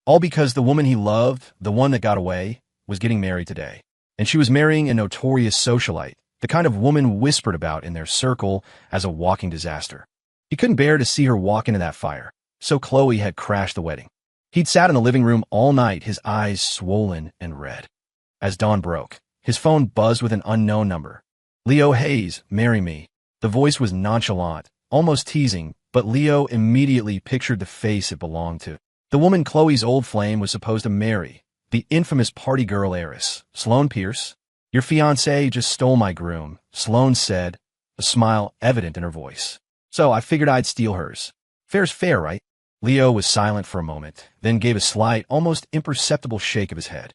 All because the woman he loved, the one that got away, was getting married today. And she was marrying a notorious socialite, the kind of woman whispered about in their circle as a walking disaster. He couldn't bear to see her walk into that fire, so Chloe had crashed the wedding. He'd sat in the living room all night, his eyes swollen and red. As dawn broke, his phone buzzed with an unknown number. Leo Hayes, marry me. The voice was nonchalant, almost teasing, but Leo immediately pictured the face it belonged to. The woman Chloe's old flame was supposed to marry, the infamous party girl heiress, Sloane Pierce. Your fiancé just stole my groom, Sloane said, a smile evident in her voice. So I figured I'd steal hers. Fair's fair, right? Leo was silent for a moment, then gave a slight, almost imperceptible shake of his head.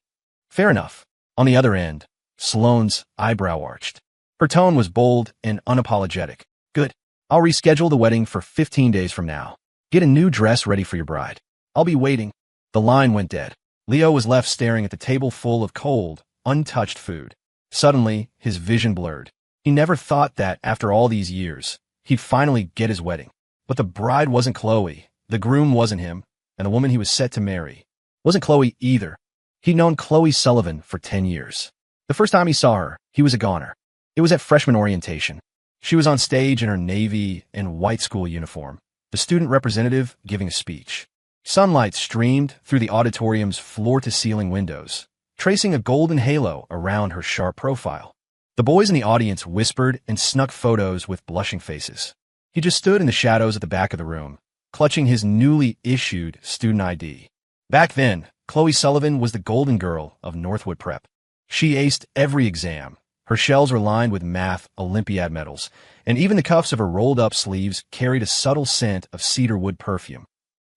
Fair enough. On the other end, Sloane's eyebrow arched. Her tone was bold and unapologetic. Good. I'll reschedule the wedding for 15 days from now. Get a new dress ready for your bride. I'll be waiting. The line went dead. Leo was left staring at the table full of cold, untouched food. Suddenly, his vision blurred. He never thought that, after all these years, he'd finally get his wedding. But the bride wasn't Chloe, the groom wasn't him, and the woman he was set to marry wasn't Chloe either. He'd known Chloe Sullivan for 10 years. The first time he saw her, he was a goner. It was at freshman orientation. She was on stage in her navy and white school uniform, the student representative giving a speech. Sunlight streamed through the auditorium's floor-to-ceiling windows, tracing a golden halo around her sharp profile. The boys in the audience whispered and snuck photos with blushing faces. He just stood in the shadows at the back of the room, clutching his newly issued student ID. Back then, Chloe Sullivan was the golden girl of Northwood Prep. She aced every exam. Her shells were lined with math Olympiad medals, and even the cuffs of her rolled-up sleeves carried a subtle scent of cedarwood perfume.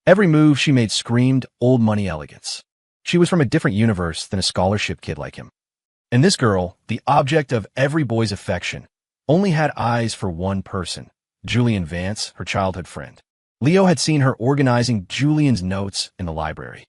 Every move she made screamed old money elegance. She was from a different universe than a scholarship kid like him. And this girl, the object of every boy's affection, only had eyes for one person, Julian Vance, her childhood friend. Leo had seen her organizing Julian's notes in the library.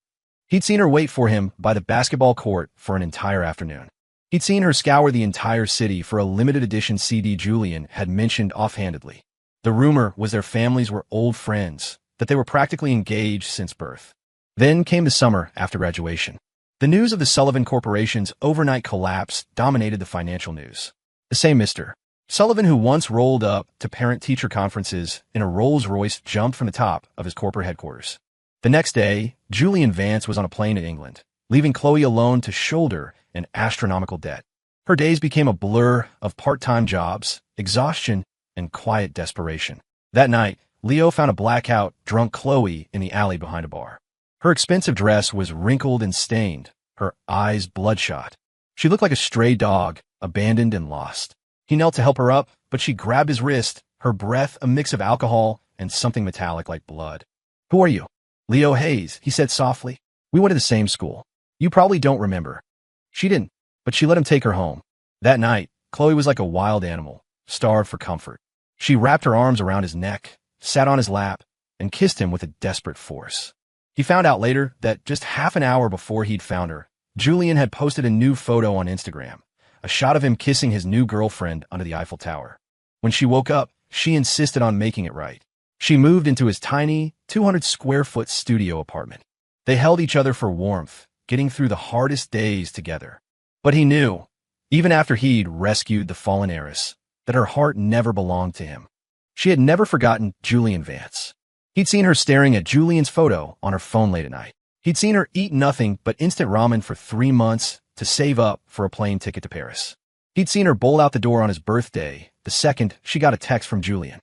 He'd seen her wait for him by the basketball court for an entire afternoon. He'd seen her scour the entire city for a limited edition CD Julian had mentioned offhandedly. The rumor was their families were old friends, that they were practically engaged since birth. Then came the summer after graduation. The news of the Sullivan Corporation's overnight collapse dominated the financial news. The same Mr. Sullivan who once rolled up to parent-teacher conferences in a Rolls-Royce jumped from the top of his corporate headquarters. The next day, Julian Vance was on a plane to England, leaving Chloe alone to shoulder an astronomical debt. Her days became a blur of part-time jobs, exhaustion, and quiet desperation. That night, Leo found a blackout, drunk Chloe in the alley behind a bar. Her expensive dress was wrinkled and stained, her eyes bloodshot. She looked like a stray dog, abandoned and lost. He knelt to help her up, but she grabbed his wrist, her breath a mix of alcohol and something metallic like blood. Who are you? Leo Hayes, he said softly. We went to the same school. You probably don't remember. She didn't, but she let him take her home. That night, Chloe was like a wild animal, starved for comfort. She wrapped her arms around his neck, sat on his lap, and kissed him with a desperate force. He found out later that just half an hour before he'd found her, Julian had posted a new photo on Instagram, a shot of him kissing his new girlfriend under the Eiffel Tower. When she woke up, she insisted on making it right. She moved into his tiny, 200-square-foot studio apartment. They held each other for warmth, getting through the hardest days together. But he knew, even after he'd rescued the fallen heiress, that her heart never belonged to him. She had never forgotten Julian Vance. He'd seen her staring at Julian's photo on her phone late at night. He'd seen her eat nothing but instant ramen for 3 months to save up for a plane ticket to Paris. He'd seen her bolt out the door on his birthday, the second she got a text from Julian.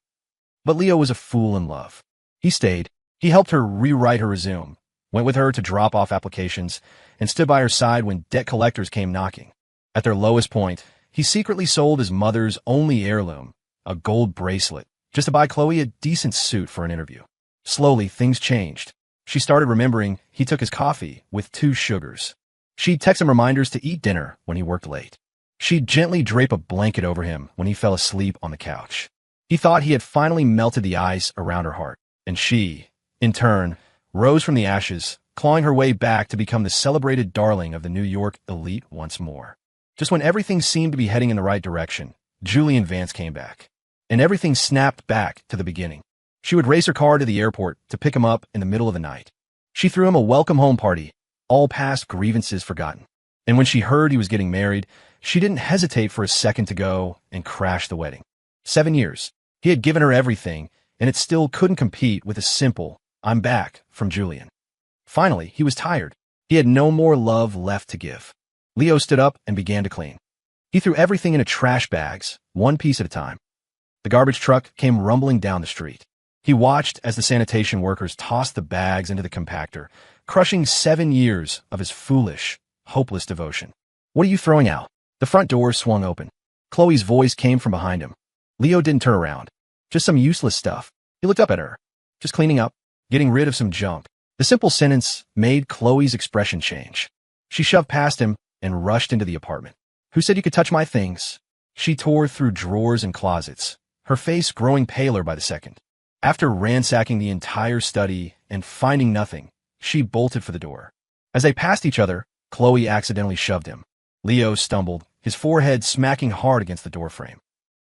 But Leo was a fool in love. He stayed. He helped her rewrite her resume, went with her to drop off applications, and stood by her side when debt collectors came knocking. At their lowest point, he secretly sold his mother's only heirloom, a gold bracelet, just to buy Chloe a decent suit for an interview. Slowly, things changed. She started remembering he took his coffee with 2 sugars. She'd text him reminders to eat dinner when he worked late. She'd gently drape a blanket over him when he fell asleep on the couch. He thought he had finally melted the ice around her heart, and she, in turn, rose from the ashes, clawing her way back to become the celebrated darling of the New York elite once more. Just when everything seemed to be heading in the right direction, Julian Vance came back, and everything snapped back to the beginning. She would race her car to the airport to pick him up in the middle of the night. She threw him a welcome home party, all past grievances forgotten. And when she heard he was getting married, she didn't hesitate for a second to go and crash the wedding. 7 years. He had given her everything, and it still couldn't compete with a simple, "I'm back," from Julian. Finally, he was tired. He had no more love left to give. Leo stood up and began to clean. He threw everything into trash bags, one piece at a time. The garbage truck came rumbling down the street. He watched as the sanitation workers tossed the bags into the compactor, crushing 7 years of his foolish, hopeless devotion. "What are you throwing out?" The front door swung open. Chloe's voice came from behind him. Leo didn't turn around. "Just some useless stuff." He looked up at her. "Just cleaning up, getting rid of some junk." The simple sentence made Chloe's expression change. She shoved past him and rushed into the apartment. "Who said you could touch my things?" She tore through drawers and closets, her face growing paler by the second. After ransacking the entire study and finding nothing, she bolted for the door. As they passed each other, Chloe accidentally shoved him. Leo stumbled, his forehead smacking hard against the doorframe.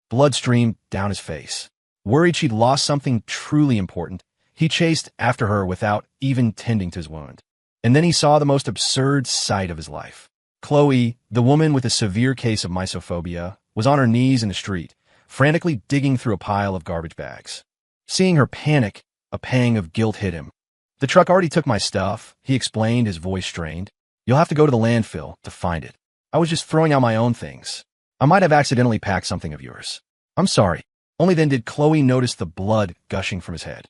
Blood streamed down his face. Worried she'd lost something truly important, he chased after her without even tending to his wound. And then he saw the most absurd sight of his life. Chloe, the woman with a severe case of mysophobia, was on her knees in the street, frantically digging through a pile of garbage bags. Seeing her panic, a pang of guilt hit him. "The truck already took my stuff," he explained, his voice strained. "You'll have to go to the landfill to find it. I was just throwing out my own things. I might have accidentally packed something of yours. I'm sorry." Only then did Chloe notice the blood gushing from his head.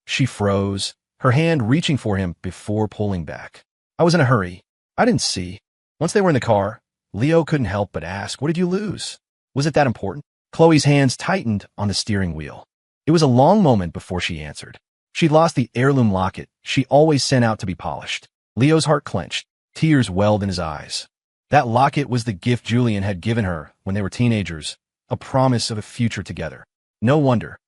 She froze, her hand reaching for him before pulling back. "I was in a hurry. I didn't see." Once they were in the car, Leo couldn't help but ask, "What did you lose? Was it that important?" Chloe's hands tightened on the steering wheel. It was a long moment before she answered. She'd lost the heirloom locket she always sent out to be polished. Leo's heart clenched. Tears welled in his eyes. That locket was the gift Julian had given her when they were teenagers, a promise of a future together. No wonder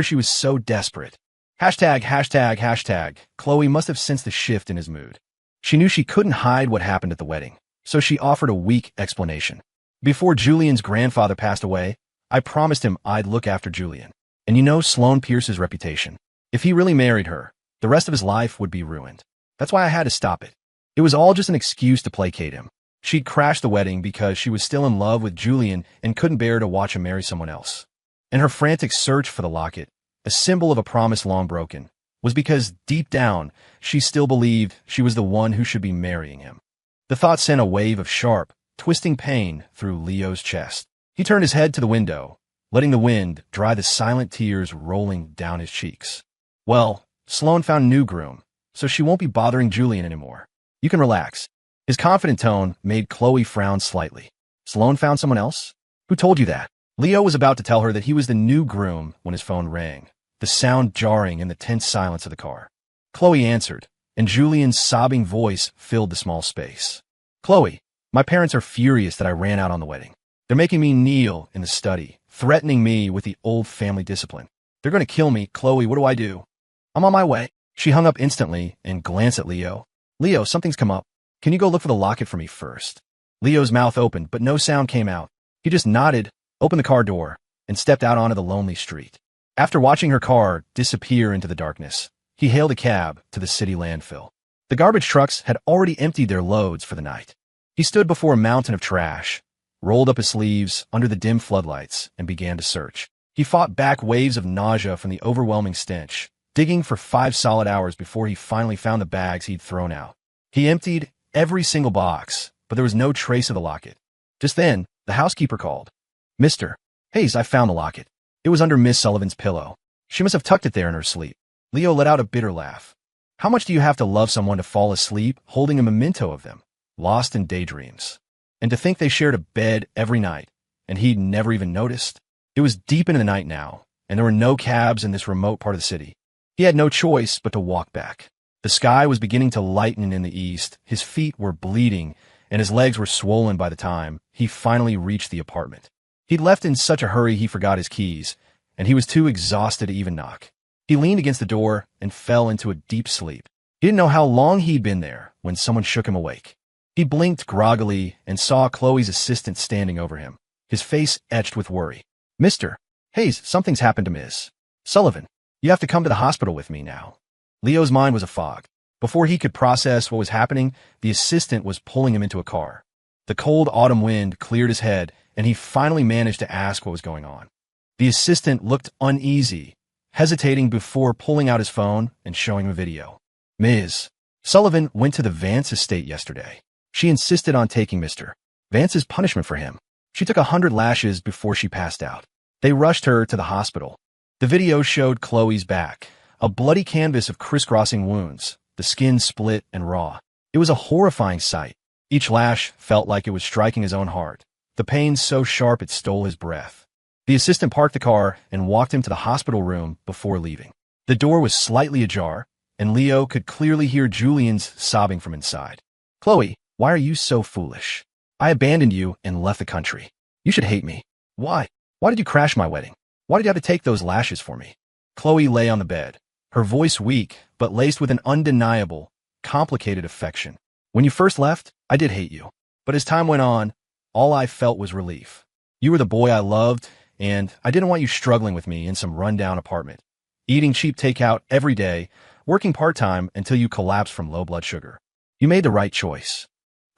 she was so desperate. ####. Chloe must have sensed the shift in his mood. She knew she couldn't hide what happened at the wedding, so she offered a weak explanation. "Before Julian's grandfather passed away, I promised him I'd look after Julian. And you know Sloane Pierce's reputation. If he really married her, the rest of his life would be ruined. That's why I had to stop it. It was all just an excuse to placate him. She'd crashed the wedding because she was still in love with Julian and couldn't bear to watch him marry someone else. And her frantic search for the locket, a symbol of a promise long broken, was because deep down, she still believed she was the one who should be marrying him." The thought sent a wave of sharp, twisting pain through Leo's chest. He turned his head to the window, letting the wind dry the silent tears rolling down his cheeks. "Well, Sloane found a new groom, so she won't be bothering Julian anymore. You can relax." His confident tone made Chloe frown slightly. "Sloane found someone else? Who told you that?" Leo was about to tell her that he was the new groom when his phone rang, the sound jarring in the tense silence of the car. Chloe answered, and Julian's sobbing voice filled the small space. "Chloe, my parents are furious that I ran out on the wedding. They're making me kneel in the study, threatening me with the old family discipline. They're going to kill me. Chloe, what do I do?" "I'm on my way." She hung up instantly and glanced at Leo. "Leo, something's come up. Can you go look for the locket for me first?" Leo's mouth opened, but no sound came out. He just nodded, opened the car door, and stepped out onto the lonely street. After watching her car disappear into the darkness, he hailed a cab to the city landfill. The garbage trucks had already emptied their loads for the night. He stood before a mountain of trash, rolled up his sleeves under the dim floodlights, and began to search. He fought back waves of nausea from the overwhelming stench, digging for 5 solid hours before he finally found the bags he'd thrown out. He emptied every single box, but there was no trace of the locket. Just then, the housekeeper called. "Mr. Hayes, I found the locket. It was under Miss Sullivan's pillow. She must have tucked it there in her sleep." Leo let out a bitter laugh. How much do you have to love someone to fall asleep holding a memento of them, lost in daydreams? And to think they shared a bed every night, and he'd never even noticed? It was deep into the night now, and there were no cabs in this remote part of the city. He had no choice but to walk back. The sky was beginning to lighten in the east, his feet were bleeding, and his legs were swollen by the time he finally reached the apartment. He'd left in such a hurry he forgot his keys, and he was too exhausted to even knock. He leaned against the door and fell into a deep sleep. He didn't know how long he'd been there when someone shook him awake. He blinked groggily and saw Chloe's assistant standing over him, his face etched with worry. "Mr. Hayes, something's happened to Miss Sullivan. You have to come to the hospital with me now." Leo's mind was a fog. Before he could process what was happening, the assistant was pulling him into a car. The cold autumn wind cleared his head, and he finally managed to ask what was going on. The assistant looked uneasy, hesitating before pulling out his phone and showing him a video. Ms. Sullivan went to the Vance estate yesterday. She insisted on taking Mr. Vance's punishment for him. She took 100 lashes before she passed out. They rushed her to the hospital. The video showed Chloe's back, a bloody canvas of crisscrossing wounds, the skin split and raw. It was a horrifying sight. Each lash felt like it was striking his own heart, the pain so sharp it stole his breath. The assistant parked the car and walked him to the hospital room before leaving. The door was slightly ajar, and Leo could clearly hear Julian's sobbing from inside. Chloe, why are you so foolish? I abandoned you and left the country. You should hate me. Why? Why did you crash my wedding? Why did you have to take those lashes for me? Chloe lay on the bed, her voice weak, but laced with an undeniable, complicated affection. When you first left, I did hate you. But as time went on, all I felt was relief. You were the boy I loved, and I didn't want you struggling with me in some rundown apartment, eating cheap takeout every day, working part-time until you collapsed from low blood sugar. You made the right choice.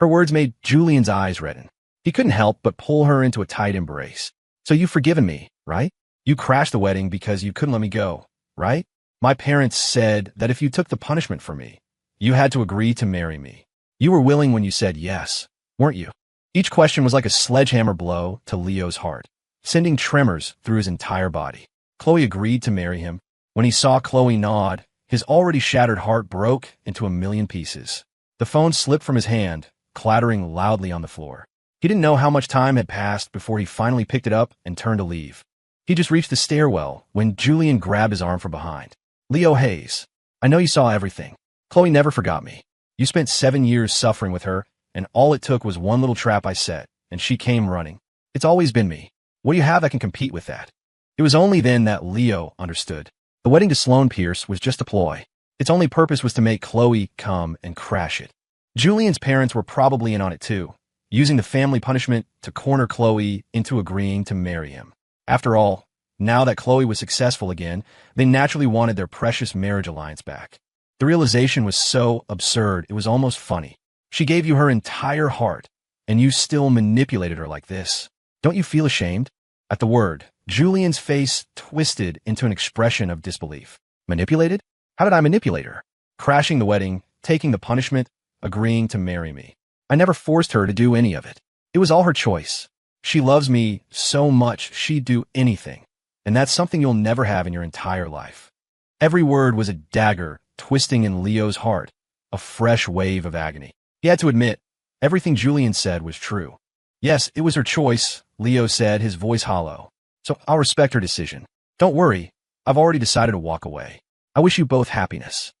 Her words made Julian's eyes redden. He couldn't help but pull her into a tight embrace. So you've forgiven me, right? You crashed the wedding because you couldn't let me go, right? My parents said that if you took the punishment for me, you had to agree to marry me. You were willing when you said yes, weren't you? Each question was like a sledgehammer blow to Leo's heart, sending tremors through his entire body. Chloe agreed to marry him. When he saw Chloe nod, his already shattered heart broke into a million pieces. The phone slipped from his hand, clattering loudly on the floor. He didn't know how much time had passed before he finally picked it up and turned to leave. He just reached the stairwell when Julian grabbed his arm from behind. Leo Hayes, I know you saw everything. Chloe never forgot me. You spent 7 years suffering with her, and all it took was one little trap I set, and she came running. It's always been me. What do you have that can compete with that? It was only then that Leo understood. The wedding to Sloane Pierce was just a ploy. Its only purpose was to make Chloe come and crash it. Julian's parents were probably in on it too, using the family punishment to corner Chloe into agreeing to marry him. After all, now that Chloe was successful again, they naturally wanted their precious marriage alliance back. The realization was so absurd, it was almost funny. She gave you her entire heart, and you still manipulated her like this. Don't you feel ashamed? At the word, Julian's face twisted into an expression of disbelief. Manipulated? How did I manipulate her? Crashing the wedding, taking the punishment, agreeing to marry me. I never forced her to do any of it. It was all her choice. She loves me so much she'd do anything, and that's something you'll never have in your entire life. Every word was a dagger twisting in Leo's heart, a fresh wave of agony. He had to admit, everything Julian said was true. Yes, it was her choice, Leo said, his voice hollow. So I'll respect her decision. Don't worry, I've already decided to walk away. I wish you both happiness.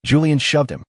Julian shoved him.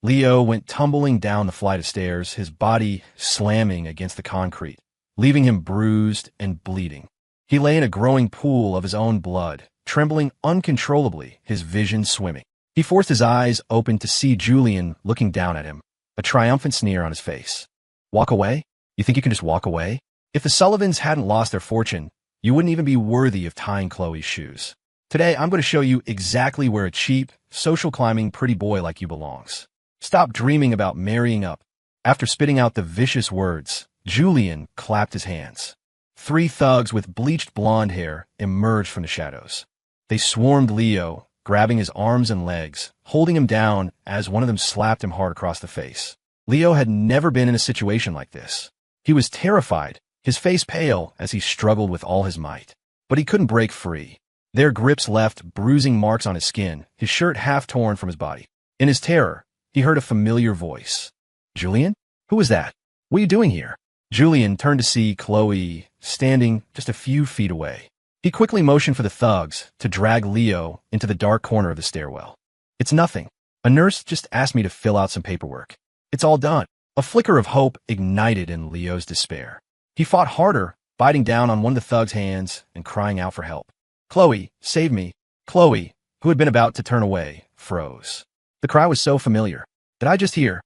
Leo went tumbling down the flight of stairs, his body slamming against the concrete, leaving him bruised and bleeding. He lay in a growing pool of his own blood, trembling uncontrollably, his vision swimming. He forced his eyes open to see Julian looking down at him, a triumphant sneer on his face. Walk away? You think you can just walk away? If the Sullivans hadn't lost their fortune, you wouldn't even be worthy of tying Chloe's shoes. Today, I'm going to show you exactly where a cheap, social climbing pretty boy like you belongs. Stop dreaming about marrying up. After spitting out the vicious words, Julian clapped his hands. 3 thugs with bleached blonde hair emerged from the shadows. They swarmed Leo, grabbing his arms and legs, holding him down as one of them slapped him hard across the face. Leo had never been in a situation like this. He was terrified, his face pale as he struggled with all his might. But he couldn't break free. Their grips left bruising marks on his skin, his shirt half torn from his body. In his terror, he heard a familiar voice. Julian? Who was that? What are you doing here? Julian turned to see Chloe standing just a few feet away. He quickly motioned for the thugs to drag Leo into the dark corner of the stairwell. It's nothing. A nurse just asked me to fill out some paperwork. It's all done. A flicker of hope ignited in Leo's despair. He fought harder, biting down on one of the thugs' hands and crying out for help. Chloe, save me. Chloe, who had been about to turn away, froze. The cry was so familiar. Did I just hear?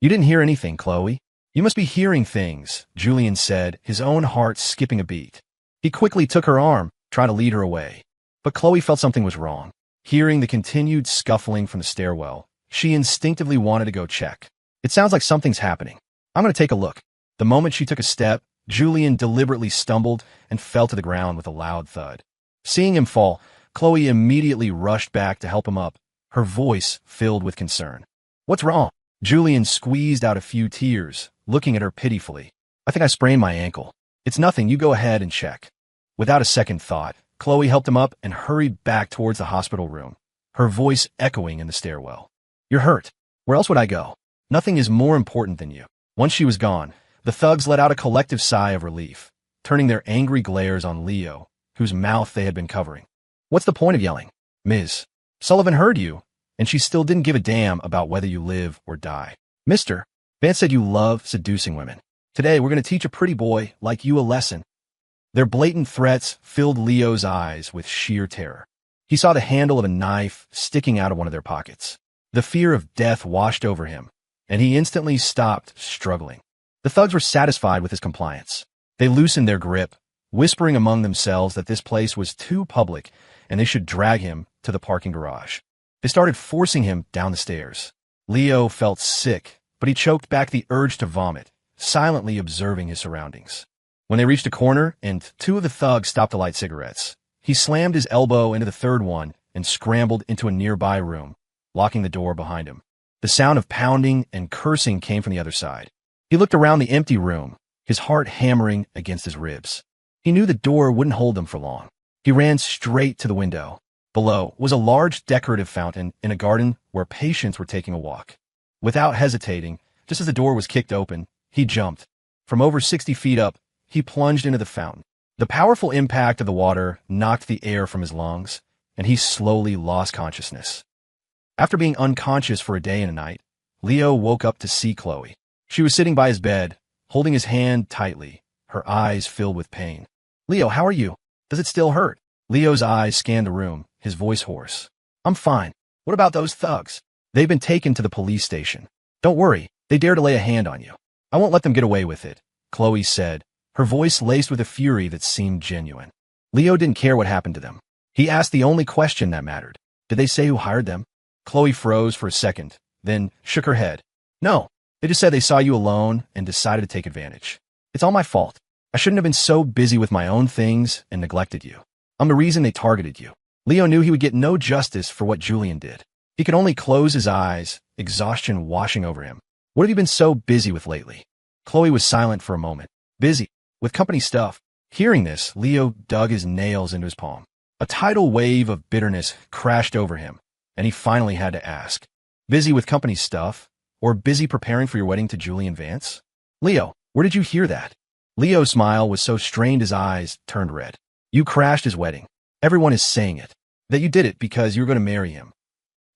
You didn't hear anything, Chloe. You must be hearing things, Julian said, his own heart skipping a beat. He quickly took her arm, trying to lead her away. But Chloe felt something was wrong. Hearing the continued scuffling from the stairwell, She instinctively wanted to go check. It sounds like something's happening. I'm going to take a look. The moment she took a step, Julian deliberately stumbled and fell to the ground with a loud thud. Seeing him fall, Chloe immediately rushed back to help him up, her voice filled with concern. What's wrong? Julian squeezed out a few tears, looking at her pitifully. I think I sprained my ankle. It's nothing, you go ahead and check. Without a second thought, Chloe helped him up and hurried back towards the hospital room, her voice echoing in the stairwell. You're hurt. Where else would I go? Nothing is more important than you. Once she was gone, the thugs let out a collective sigh of relief, turning their angry glares on Leo, whose mouth they had been covering. What's the point of yelling? Ms. Sullivan heard you, and she still didn't give a damn about whether you live or die. Mister, Vance said you love seducing women. Today we're going to teach a pretty boy like you a lesson. Their blatant threats filled Leo's eyes with sheer terror. He saw the handle of a knife sticking out of one of their pockets. The fear of death washed over him, and he instantly stopped struggling. The thugs were satisfied with his compliance. They loosened their grip, whispering among themselves that this place was too public and they should drag him to the parking garage. They started forcing him down the stairs. Leo felt sick, but he choked back the urge to vomit, silently observing his surroundings. When they reached a corner and two of the thugs stopped to light cigarettes, he slammed his elbow into the third one and scrambled into a nearby room, locking the door behind him. The sound of pounding and cursing came from the other side. He looked around the empty room, his heart hammering against his ribs. He knew the door wouldn't hold them for long. He ran straight to the window. Below was a large decorative fountain in a garden where patients were taking a walk. Without hesitating, just as the door was kicked open, he jumped. From over 60 feet up, he plunged into the fountain. The powerful impact of the water knocked the air from his lungs, and he slowly lost consciousness. After being unconscious for a day and a night, Leo woke up to see Chloe. She was sitting by his bed, holding his hand tightly, her eyes filled with pain. Leo, how are you? Does it still hurt? Leo's eyes scanned the room, his voice hoarse. I'm fine. What about those thugs? They've been taken to the police station. Don't worry, they dare to lay a hand on you. I won't let them get away with it, Chloe said, her voice laced with a fury that seemed genuine. Leo didn't care what happened to them. He asked the only question that mattered. Did they say who hired them? Chloe froze for a second, then shook her head. No, they just said they saw you alone and decided to take advantage. It's all my fault. I shouldn't have been so busy with my own things and neglected you. I'm the reason they targeted you. Leo knew he would get no justice for what Julian did. He could only close his eyes, exhaustion washing over him. What have you been so busy with lately? Chloe was silent for a moment. Busy. With company stuff. Hearing this, Leo dug his nails into his palm. A tidal wave of bitterness crashed over him, and he finally had to ask, busy with company stuff, or busy preparing for your wedding to Julian Vance? Leo, where did you hear that? Leo's smile was so strained his eyes turned red. You crashed his wedding. Everyone is saying it. That you did it because you were going to marry him.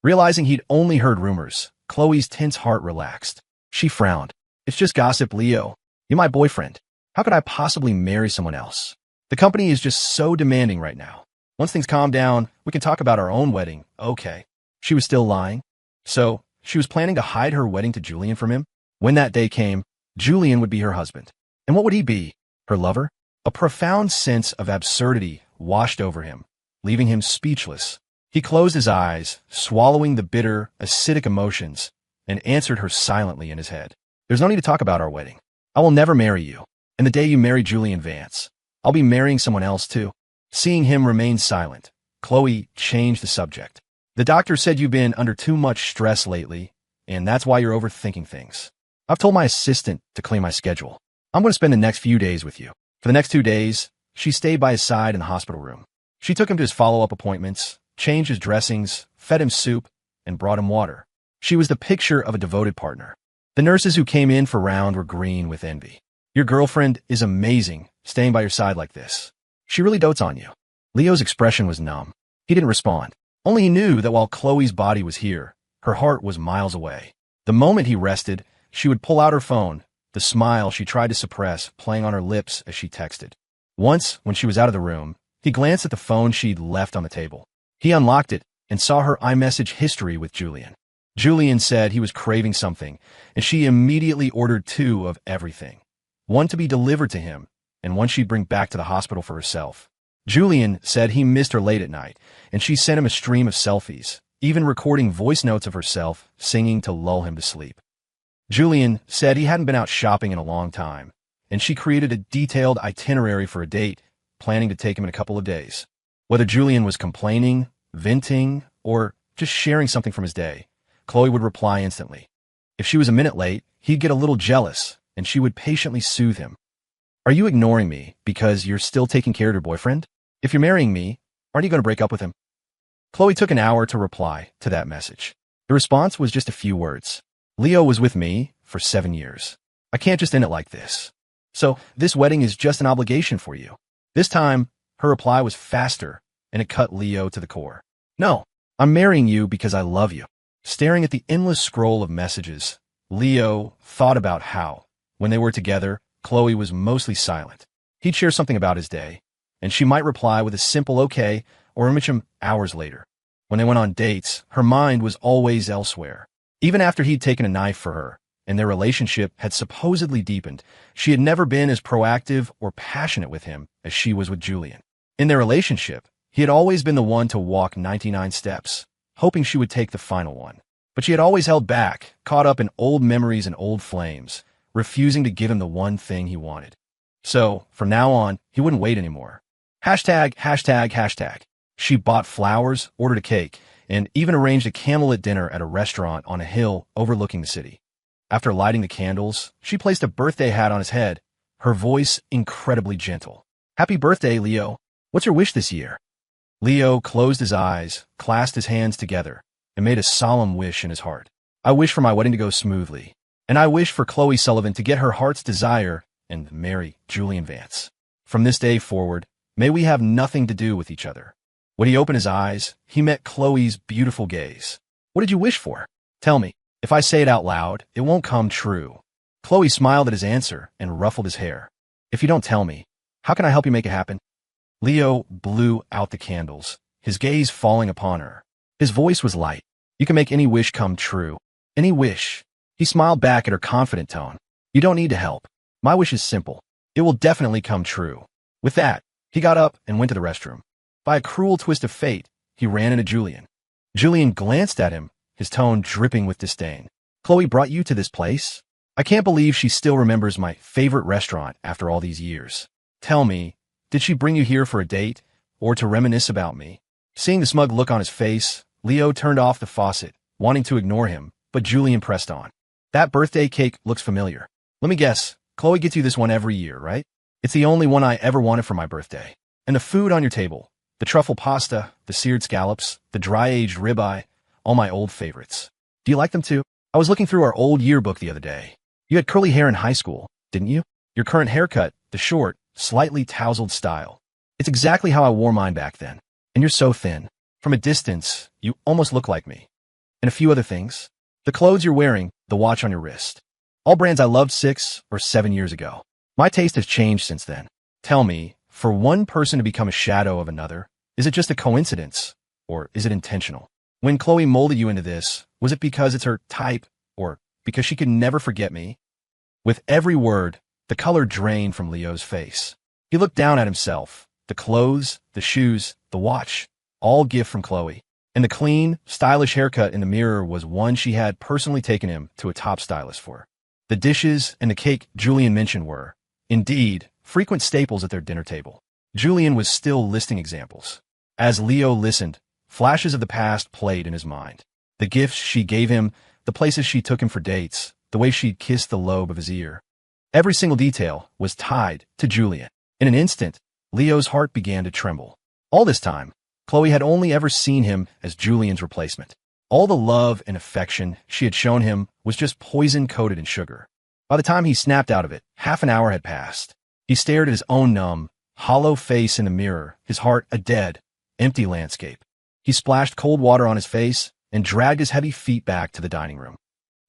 Realizing he'd only heard rumors, Chloe's tense heart relaxed. She frowned. It's just gossip, Leo. You're my boyfriend. How could I possibly marry someone else? The company is just so demanding right now. Once things calm down, we can talk about our own wedding. Okay. She was still lying. So, she was planning to hide her wedding to Julian from him? When that day came, Julian would be her husband. And what would he be? Her lover? A profound sense of absurdity washed over him, leaving him speechless. He closed his eyes, swallowing the bitter, acidic emotions, and answered her silently in his head. There's no need to talk about our wedding. I will never marry you. And the day you marry Julian Vance, I'll be marrying someone else too. Seeing him remain silent, Chloe changed the subject. The doctor said you've been under too much stress lately, and that's why you're overthinking things. I've told my assistant to clean my schedule. I'm going to spend the next few days with you. For the next 2 days, she stayed by his side in the hospital room. She took him to his follow-up appointments, changed his dressings, fed him soup, and brought him water. She was the picture of a devoted partner. The nurses who came in for round were green with envy. Your girlfriend is amazing, staying by your side like this. She really dotes on you. Leo's expression was numb. He didn't respond. Only he knew that while Chloe's body was here, her heart was miles away. The moment he rested, she would pull out her phone, the smile she tried to suppress playing on her lips as she texted. Once, when she was out of the room, he glanced at the phone she'd left on the table. He unlocked it and saw her iMessage history with Julian. Julian said he was craving something, and she immediately ordered 2 of everything. One to be delivered to him, and one she'd bring back to the hospital for herself. Julian said he missed her late at night, and she sent him a stream of selfies, even recording voice notes of herself singing to lull him to sleep. Julian said he hadn't been out shopping in a long time, and she created a detailed itinerary for a date, planning to take him in a couple of days. Whether Julian was complaining, venting, or just sharing something from his day, Chloe would reply instantly. If she was a minute late, he'd get a little jealous, and she would patiently soothe him. Are you ignoring me because you're still taking care of your boyfriend? If you're marrying me, aren't you going to break up with him? Chloe took an hour to reply to that message. The response was just a few words. Leo was with me for 7 years. I can't just end it like this. So this wedding is just an obligation for you. This time, her reply was faster, and it cut Leo to the core. No, I'm marrying you because I love you. Staring at the endless scroll of messages, Leo thought about how, when they were together, Chloe was mostly silent. He'd share something about his day, and she might reply with a simple okay or image him hours later. When they went on dates, her mind was always elsewhere. Even after he'd taken a knife for her, and their relationship had supposedly deepened, she had never been as proactive or passionate with him as she was with Julian. In their relationship, he had always been the one to walk 99 steps, hoping she would take the final one. But she had always held back, caught up in old memories and old flames, refusing to give him the one thing he wanted. So, from now on, he wouldn't wait anymore. ####. She bought flowers, ordered a cake, and even arranged a candlelit dinner at a restaurant on a hill overlooking the city. After lighting the candles, she placed a birthday hat on his head, her voice incredibly gentle. Happy birthday, Leo. What's your wish this year? Leo closed his eyes, clasped his hands together, and made a solemn wish in his heart. I wish for my wedding to go smoothly, and I wish for Chloe Sullivan to get her heart's desire and marry Julian Vance. From this day forward, may we have nothing to do with each other. When he opened his eyes, he met Chloe's beautiful gaze. What did you wish for? Tell me. If I say it out loud, it won't come true. Chloe smiled at his answer and ruffled his hair. If you don't tell me, how can I help you make it happen? Leo blew out the candles, his gaze falling upon her. His voice was light. You can make any wish come true. Any wish. He smiled back at her confident tone. You don't need to help. My wish is simple. It will definitely come true. With that, he got up and went to the restroom. By a cruel twist of fate, he ran into Julian. Julian glanced at him, his tone dripping with disdain. Chloe brought you to this place? I can't believe she still remembers my favorite restaurant after all these years. Tell me, did she bring you here for a date or to reminisce about me? Seeing the smug look on his face, Leo turned off the faucet, wanting to ignore him, but Julian pressed on. That birthday cake looks familiar. Let me guess, Chloe gets you this one every year, right? It's the only one I ever wanted for my birthday. And the food on your table, the truffle pasta, the seared scallops, the dry-aged ribeye, all my old favorites. Do you like them too? I was looking through our old yearbook the other day. You had curly hair in high school, didn't you? Your current haircut, the short, slightly tousled style. It's exactly how I wore mine back then. And you're so thin. From a distance, you almost look like me. And a few other things. The clothes you're wearing, the watch on your wrist. All brands I loved 6 or 7 years ago. My taste has changed since then. Tell me, for one person to become a shadow of another, is it just a coincidence, or is it intentional? When Chloe molded you into this, was it because it's her type, or because she could never forget me? With every word, the color drained from Leo's face. He looked down at himself. The clothes, the shoes, the watch, all gift from Chloe. And the clean, stylish haircut in the mirror was one she had personally taken him to a top stylist for. The dishes and the cake Julian mentioned were, indeed, frequent staples at their dinner table. Julian was still listing examples. As Leo listened, flashes of the past played in his mind. The gifts she gave him, the places she took him for dates, the way she'd kissed the lobe of his ear. Every single detail was tied to Julian. In an instant, Leo's heart began to tremble. All this time, Chloe had only ever seen him as Julian's replacement. All the love and affection she had shown him was just poison coated in sugar. By the time he snapped out of it, half an hour had passed. He stared at his own numb, hollow face in the mirror, his heart a dead, empty landscape. He splashed cold water on his face and dragged his heavy feet back to the dining room.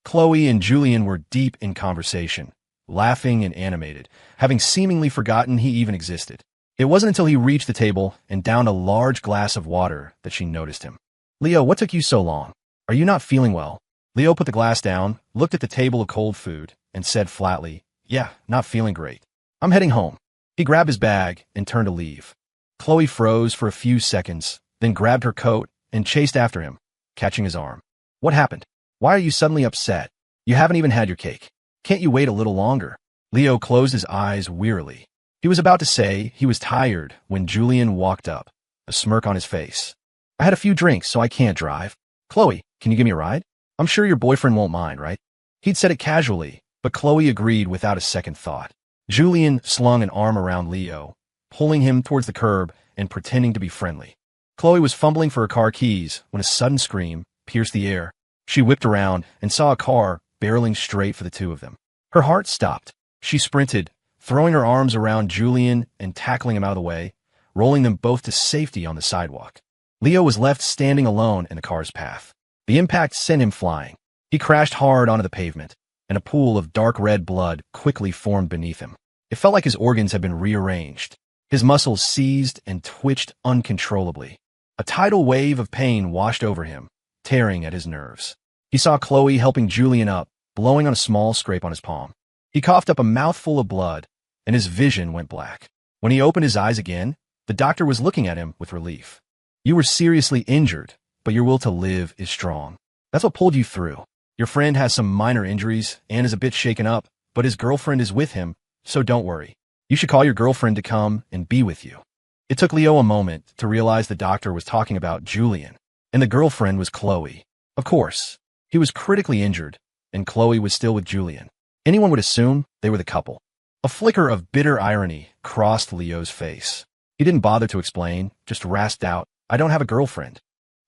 Chloe and Julian were deep in conversation, laughing and animated, having seemingly forgotten he even existed. It wasn't until he reached the table and downed a large glass of water that she noticed him. Leo, what took you so long? Are you not feeling well? Leo put the glass down, looked at the table of cold food, and said flatly, Yeah, not feeling great. I'm heading home. He grabbed his bag and turned to leave. Chloe froze for a few seconds, then grabbed her coat and chased after him. catching his arm. What happened? Why are you suddenly upset? You haven't even had your cake. Can't you wait a little longer? Leo closed his eyes wearily. He was about to say he was tired when Julian walked up, a smirk on his face. I had a few drinks, so I can't drive. Chloe, can you give me a ride? I'm sure your boyfriend won't mind, right? He'd said it casually, but Chloe agreed without a second thought. Julian slung an arm around Leo, pulling him towards the curb and pretending to be friendly. Chloe was fumbling for her car keys when a sudden scream pierced the air. She whipped around and saw a car barreling straight for the two of them. Her heart stopped. She sprinted, throwing her arms around Julian and tackling him out of the way, rolling them both to safety on the sidewalk. Leo was left standing alone in the car's path. The impact sent him flying. He crashed hard onto the pavement, and a pool of dark red blood quickly formed beneath him. It felt like his organs had been rearranged. His muscles seized and twitched uncontrollably. A tidal wave of pain washed over him, tearing at his nerves. He saw Chloe helping Julian up, blowing on a small scrape on his palm. He coughed up a mouthful of blood, and his vision went black. When he opened his eyes again, the doctor was looking at him with relief. You were seriously injured, but your will to live is strong. That's what pulled you through. Your friend has some minor injuries and is a bit shaken up, but his girlfriend is with him, so don't worry. You should call your girlfriend to come and be with you. It took Leo a moment to realize the doctor was talking about Julian, and the girlfriend was Chloe. Of course, he was critically injured, and Chloe was still with Julian. Anyone would assume they were the couple. A flicker of bitter irony crossed Leo's face. He didn't bother to explain, just rasped out, I don't have a girlfriend.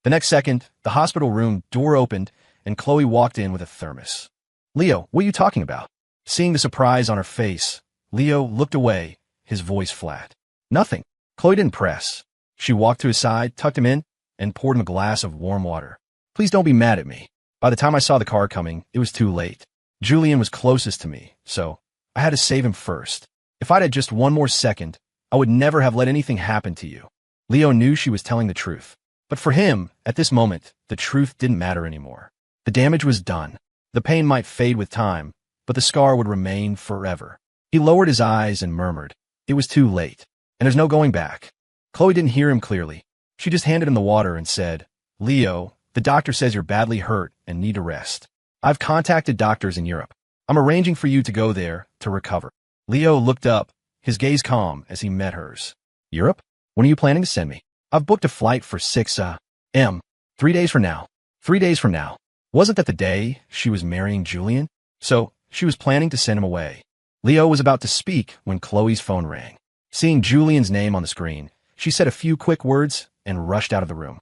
The next second, the hospital room door opened, and Chloe walked in with a thermos. Leo, what are you talking about? Seeing the surprise on her face, Leo looked away, his voice flat. Nothing. Chloe didn't press. She walked to his side, tucked him in, and poured him a glass of warm water. Please don't be mad at me. By the time I saw the car coming, it was too late. Julian was closest to me, so I had to save him first. If I'd had just one more second, I would never have let anything happen to you. Leo knew she was telling the truth. But for him, at this moment, the truth didn't matter anymore. The damage was done. The pain might fade with time, but the scar would remain forever. He lowered his eyes and murmured, it was too late, and there's no going back. Chloe didn't hear him clearly. She just handed him the water and said, Leo, the doctor says you're badly hurt and need to rest. I've contacted doctors in Europe. I'm arranging for you to go there to recover. Leo looked up, his gaze calm as he met hers. Europe? When are you planning to send me? I've booked a flight for 6 m. 3 days from now. 3 days from now. Wasn't that the day she was marrying Julian? So she was planning to send him away. Leo was about to speak when Chloe's phone rang. Seeing Julian's name on the screen, she said a few quick words and rushed out of the room.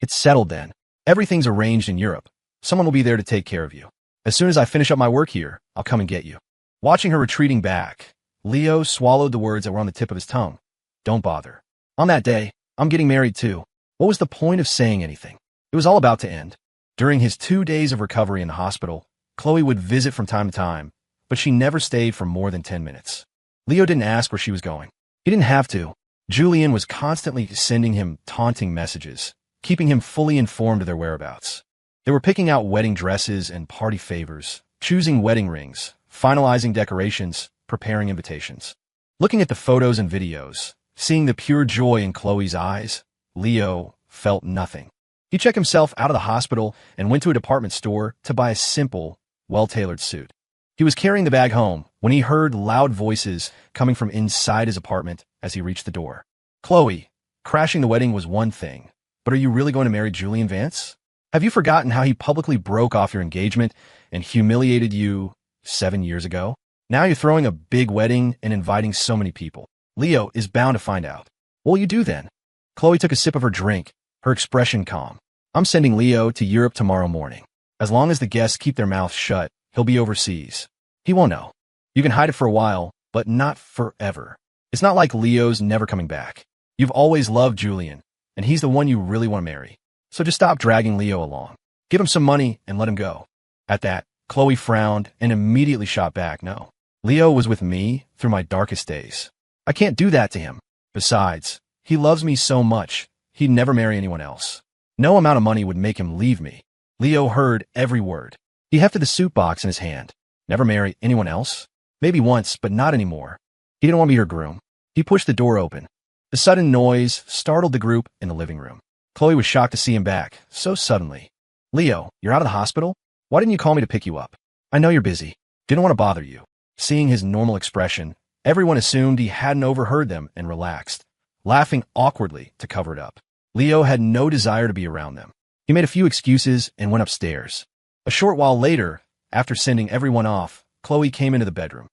It's settled then. Everything's arranged in Europe. Someone will be there to take care of you. As soon as I finish up my work here, I'll come and get you. Watching her retreating back, Leo swallowed the words that were on the tip of his tongue. Don't bother. On that day, I'm getting married too. What was the point of saying anything? It was all about to end. During his 2 days of recovery in the hospital, Chloe would visit from time to time, but she never stayed for more than 10 minutes. Leo didn't ask where she was going. He didn't have to. Julian was constantly sending him taunting messages, keeping him fully informed of their whereabouts. They were picking out wedding dresses and party favors, choosing wedding rings, finalizing decorations, preparing invitations. Looking at the photos and videos, seeing the pure joy in Chloe's eyes, Leo felt nothing. He checked himself out of the hospital and went to a department store to buy a simple, well-tailored suit. He was carrying the bag home when he heard loud voices coming from inside his apartment as he reached the door. Chloe, crashing the wedding was one thing, but are you really going to marry Julian Vance? Have you forgotten how he publicly broke off your engagement and humiliated you 7 years ago? Now you're throwing a big wedding and inviting so many people. Leo is bound to find out. What will you do then? Chloe took a sip of her drink, her expression calm. I'm sending Leo to Europe tomorrow morning. As long as the guests keep their mouths shut, he'll be overseas. He won't know. You can hide it for a while, but not forever. It's not like Leo's never coming back. You've always loved Julian, and he's the one you really want to marry. So just stop dragging Leo along. Give him some money and let him go. At that, Chloe frowned and immediately shot back, no. Leo was with me through my darkest days. I can't do that to him. Besides, he loves me so much, he'd never marry anyone else. No amount of money would make him leave me. Leo heard every word. He hefted the suit box in his hand. Never marry anyone else? Maybe once, but not anymore. He didn't want to be her groom. He pushed the door open. The sudden noise startled the group in the living room. Chloe was shocked to see him back, so suddenly. Leo, you're out of the hospital? Why didn't you call me to pick you up? I know you're busy. Didn't want to bother you. Seeing his normal expression, everyone assumed he hadn't overheard them and relaxed, laughing awkwardly to cover it up. Leo had no desire to be around them. He made a few excuses and went upstairs. A short while later, after sending everyone off, Chloe came into the bedroom.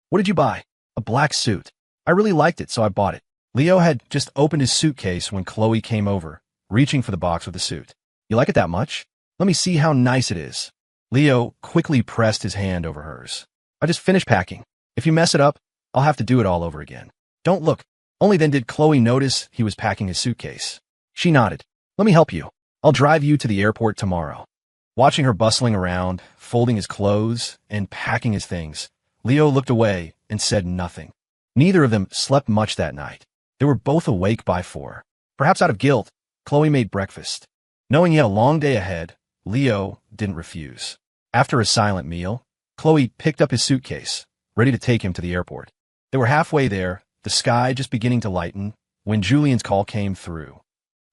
What did you buy? A black suit. I really liked it, so I bought it. Leo had just opened his suitcase when Chloe came over, reaching for the box with the suit. You like it that much? Let me see how nice it is. Leo quickly pressed his hand over hers. I just finished packing. If you mess it up, I'll have to do it all over again. Don't look. Only then did Chloe notice he was packing his suitcase. She nodded. Let me help you. I'll drive you to the airport tomorrow. Watching her bustling around, folding his clothes, and packing his things, Leo looked away and said nothing. Neither of them slept much that night. They were both awake by 4. Perhaps out of guilt, Chloe made breakfast. Knowing he had a long day ahead, Leo didn't refuse. After a silent meal, Chloe picked up his suitcase, ready to take him to the airport. They were halfway there, the sky just beginning to lighten, when Julian's call came through.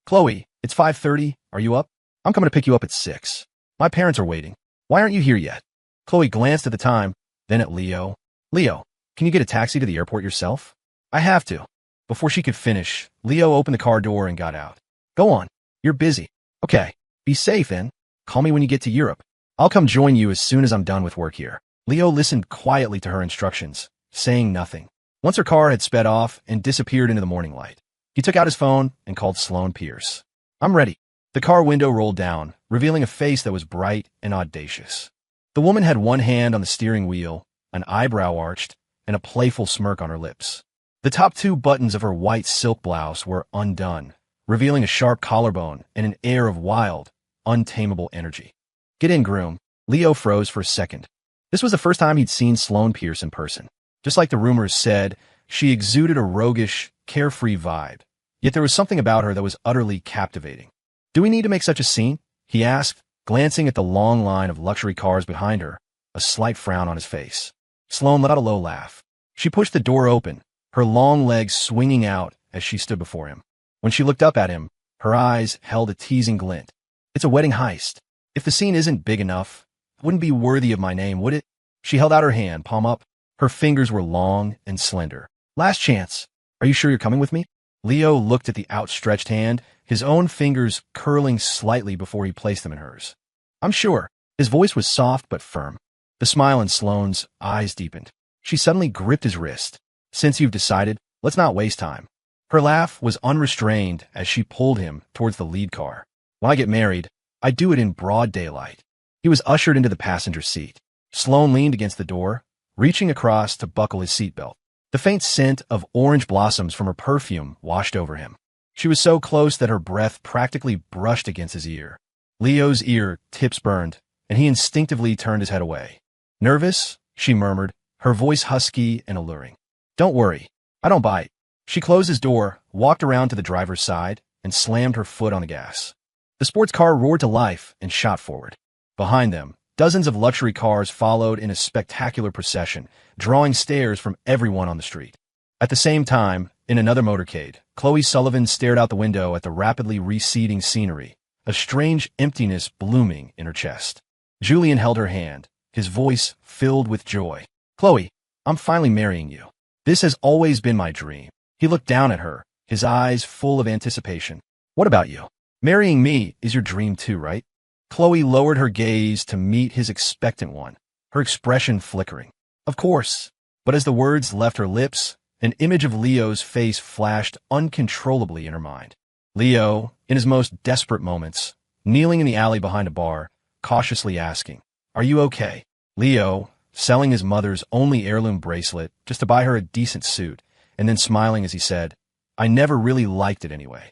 Chloe, it's 5:30. Are you up? I'm coming to pick you up at 6. My parents are waiting. Why aren't you here yet? Chloe glanced at the time, then at Leo. Leo, can you get a taxi to the airport yourself? I have to. Before she could finish, Leo opened the car door and got out. Go on. You're busy. Okay. Be safe, then. Call me when you get to Europe. I'll come join you as soon as I'm done with work here. Leo listened quietly to her instructions, saying nothing. Once her car had sped off and disappeared into the morning light, he took out his phone and called Sloane Pierce. I'm ready. The car window rolled down, revealing a face that was bright and audacious. The woman had one hand on the steering wheel, an eyebrow arched, and a playful smirk on her lips. The top 2 buttons of her white silk blouse were undone, revealing a sharp collarbone and an air of wild, untamable energy. Get in, groom. Leo froze for a second. This was the first time he'd seen Sloane Pierce in person. Just like the rumors said, she exuded a roguish, carefree vibe. Yet there was something about her that was utterly captivating. Do we need to make such a scene? He asked, glancing at the long line of luxury cars behind her, a slight frown on his face. Sloane let out a low laugh. She pushed the door open, her long legs swinging out as she stood before him. When she looked up at him, her eyes held a teasing glint. It's a wedding heist. If the scene isn't big enough, it wouldn't be worthy of my name, would it? She held out her hand, palm up. Her fingers were long and slender. Last chance. Are you sure you're coming with me? Leo looked at the outstretched hand, his own fingers curling slightly before he placed them in hers. I'm sure. His voice was soft but firm. The smile in Sloane's eyes deepened. She suddenly gripped his wrist. Since you've decided, let's not waste time. Her laugh was unrestrained as she pulled him towards the lead car. When I get married, I do it in broad daylight. He was ushered into the passenger seat. Sloane leaned against the door, reaching across to buckle his seatbelt. The faint scent of orange blossoms from her perfume washed over him. She was so close that her breath practically brushed against his ear. Leo's ear tips burned, and he instinctively turned his head away. Nervous? She murmured, her voice husky and alluring. Don't worry. I don't bite. She closed his door, walked around to the driver's side, and slammed her foot on the gas. The sports car roared to life and shot forward. Behind them, dozens of luxury cars followed in a spectacular procession, drawing stares from everyone on the street. At the same time, in another motorcade, Chloe Sullivan stared out the window at the rapidly receding scenery, a strange emptiness blooming in her chest. Julian held her hand, his voice filled with joy. Chloe, I'm finally marrying you. This has always been my dream. He looked down at her, his eyes full of anticipation. What about you? Marrying me is your dream too, right? Chloe lowered her gaze to meet his expectant one, her expression flickering. Of course. But as the words left her lips, an image of Leo's face flashed uncontrollably in her mind. Leo, in his most desperate moments, kneeling in the alley behind a bar, cautiously asking, Are you okay? Leo, selling his mother's only heirloom bracelet just to buy her a decent suit, and then smiling as he said, I never really liked it anyway.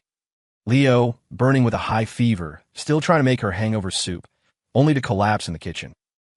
Leo, burning with a high fever, still trying to make her hangover soup, only to collapse in the kitchen.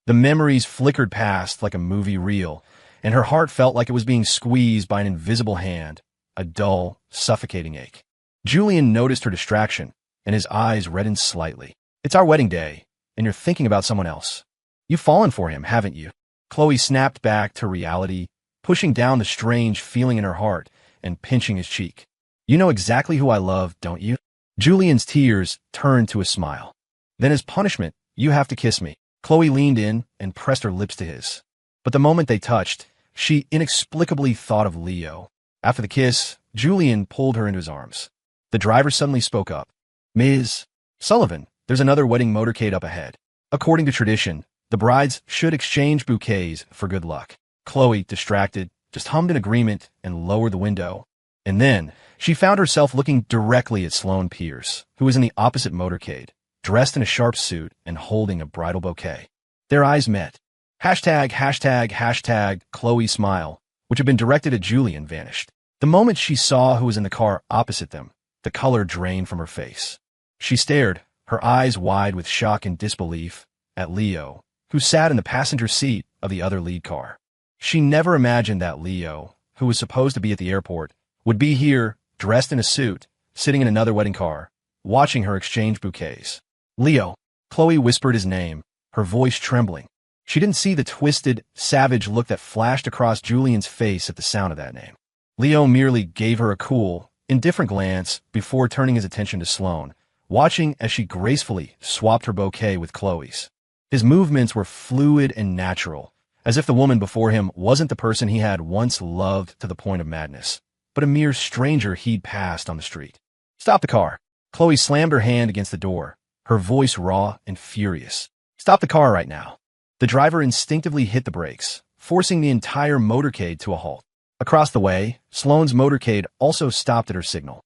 The memories flickered past like a movie reel, and her heart felt like it was being squeezed by an invisible hand, a dull, suffocating ache. Julian noticed her distraction, and his eyes reddened slightly. It's our wedding day, and you're thinking about someone else. You've fallen for him, haven't you? Chloe snapped back to reality, pushing down the strange feeling in her heart and pinching his cheek. You know exactly who I love, don't you? Julian's tears turned to a smile. Then as punishment, you have to kiss me. Chloe leaned in and pressed her lips to his. But the moment they touched, she inexplicably thought of Leo. After the kiss, Julian pulled her into his arms. The driver suddenly spoke up. Ms. Sullivan, there's another wedding motorcade up ahead. According to tradition, the brides should exchange bouquets for good luck. Chloe, distracted, just hummed an agreement and lowered the window. And then, she found herself looking directly at Sloane Pierce, who was in the opposite motorcade, dressed in a sharp suit and holding a bridal bouquet. Their eyes met. Hashtag, Chloe's smile, which had been directed at Julian, vanished. The moment she saw who was in the car opposite them, the color drained from her face. She stared, her eyes wide with shock and disbelief, at Leo, who sat in the passenger seat of the other lead car. She never imagined that Leo, who was supposed to be at the airport, would be here, dressed in a suit, sitting in another wedding car, watching her exchange bouquets. Leo. Chloe whispered his name, her voice trembling. She didn't see the twisted, savage look that flashed across Julian's face at the sound of that name. Leo merely gave her a cool, indifferent glance before turning his attention to Sloane, watching as she gracefully swapped her bouquet with Chloe's. His movements were fluid and natural, as if the woman before him wasn't the person he had once loved to the point of madness, but a mere stranger he'd passed on the street. Stop the car. Chloe slammed her hand against the door, her voice raw and furious. Stop the car right now. The driver instinctively hit the brakes, forcing the entire motorcade to a halt. Across the way, Sloane's motorcade also stopped at her signal.